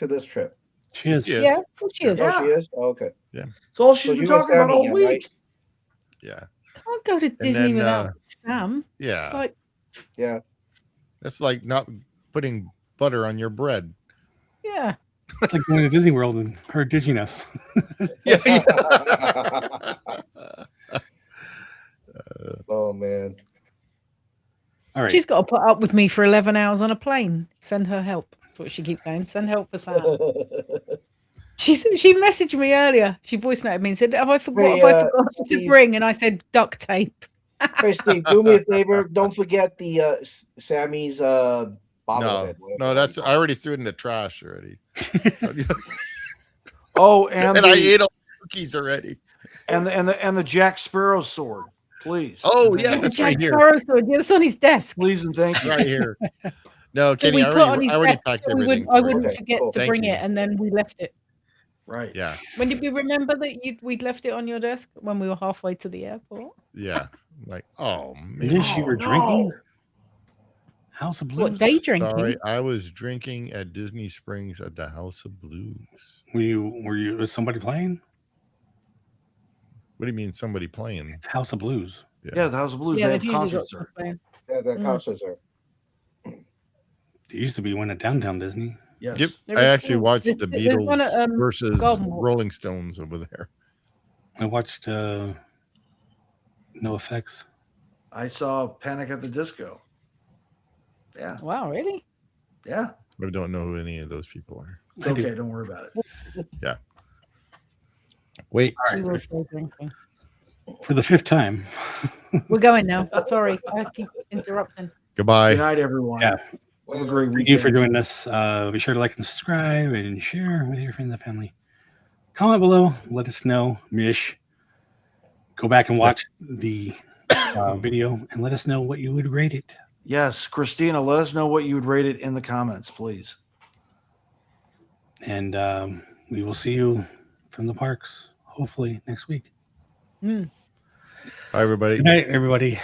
this trip. She is. Yes. Yeah, of course she is. Yeah. Oh, she is. Oh, okay. It's all she's So been you and talking about Sammy all again, week. right? Yeah, Can't go to Disney then, without Sam. It's yeah. like Yeah. That's like not putting butter on your bread. yeah. It's like going to Disney World and her ditching us. Oh man. All right. She's got to put up with me for 11 hours on a plane. Send her help. That's what she keeps saying. Send help for Sam. She messaged me earlier. She voice noted me and said, have I forgot to Steve. bring? And I said, duct tape. Hey Steve, do me a favor. Don't forget the Sammy's bobblehead. No, whatever that's you I already threw it in the trash already. Oh, and And I the, ate all the cookies already. and the Jack Sparrow sword, please. Oh, And yeah, thank you. that's right Jack here. Sparrow sword. Yeah, it's on his desk. Please and thank you. Right here. No, Kenny, we I put on already, his I already desk packed so everything. I for you. wouldn't Okay, forget cool. to Thank bring you. it, and then we left it. Right. Yeah, When did we remember that we'd left it on your desk when we were halfway to the airport? yeah. Like, oh man. This you were drinking? House of Blues? What, day drinking? Sorry, I was drinking at Disney Springs at the House of Blues. Was somebody playing? What do you mean somebody playing? It's House of Blues. Yeah, the House of Blues. Yeah, they they've have usually got concerts stuff there. playing. Yeah, that Mm. concerts are. There used to be one at Downtown Disney. Yes. Yep. There I is actually still- watched there's- the there's one Beatles at, versus Garden Walk. Rolling Stones over there. I watched No Effects. I saw Panic at the Disco. Yeah. Wow, really? Yeah. I don't know who any of those people are. It's I do. okay. Don't worry about it. Wait, We were still drinking. For the 5th time. We're going now. Sorry, I keep interrupting. goodbye. Good night, everyone. Yeah. Have a great weekend. Thank you for doing this. Be sure to like and subscribe and share with your friends and family. Comment below. Let us know. Mish. Go back and watch the video and let us know what you would rate it. Yes, Christina, let us know what you would rate it in the comments, please. And we will see you from the parks, hopefully next week. Mm. Bye, everybody. Good night, everybody.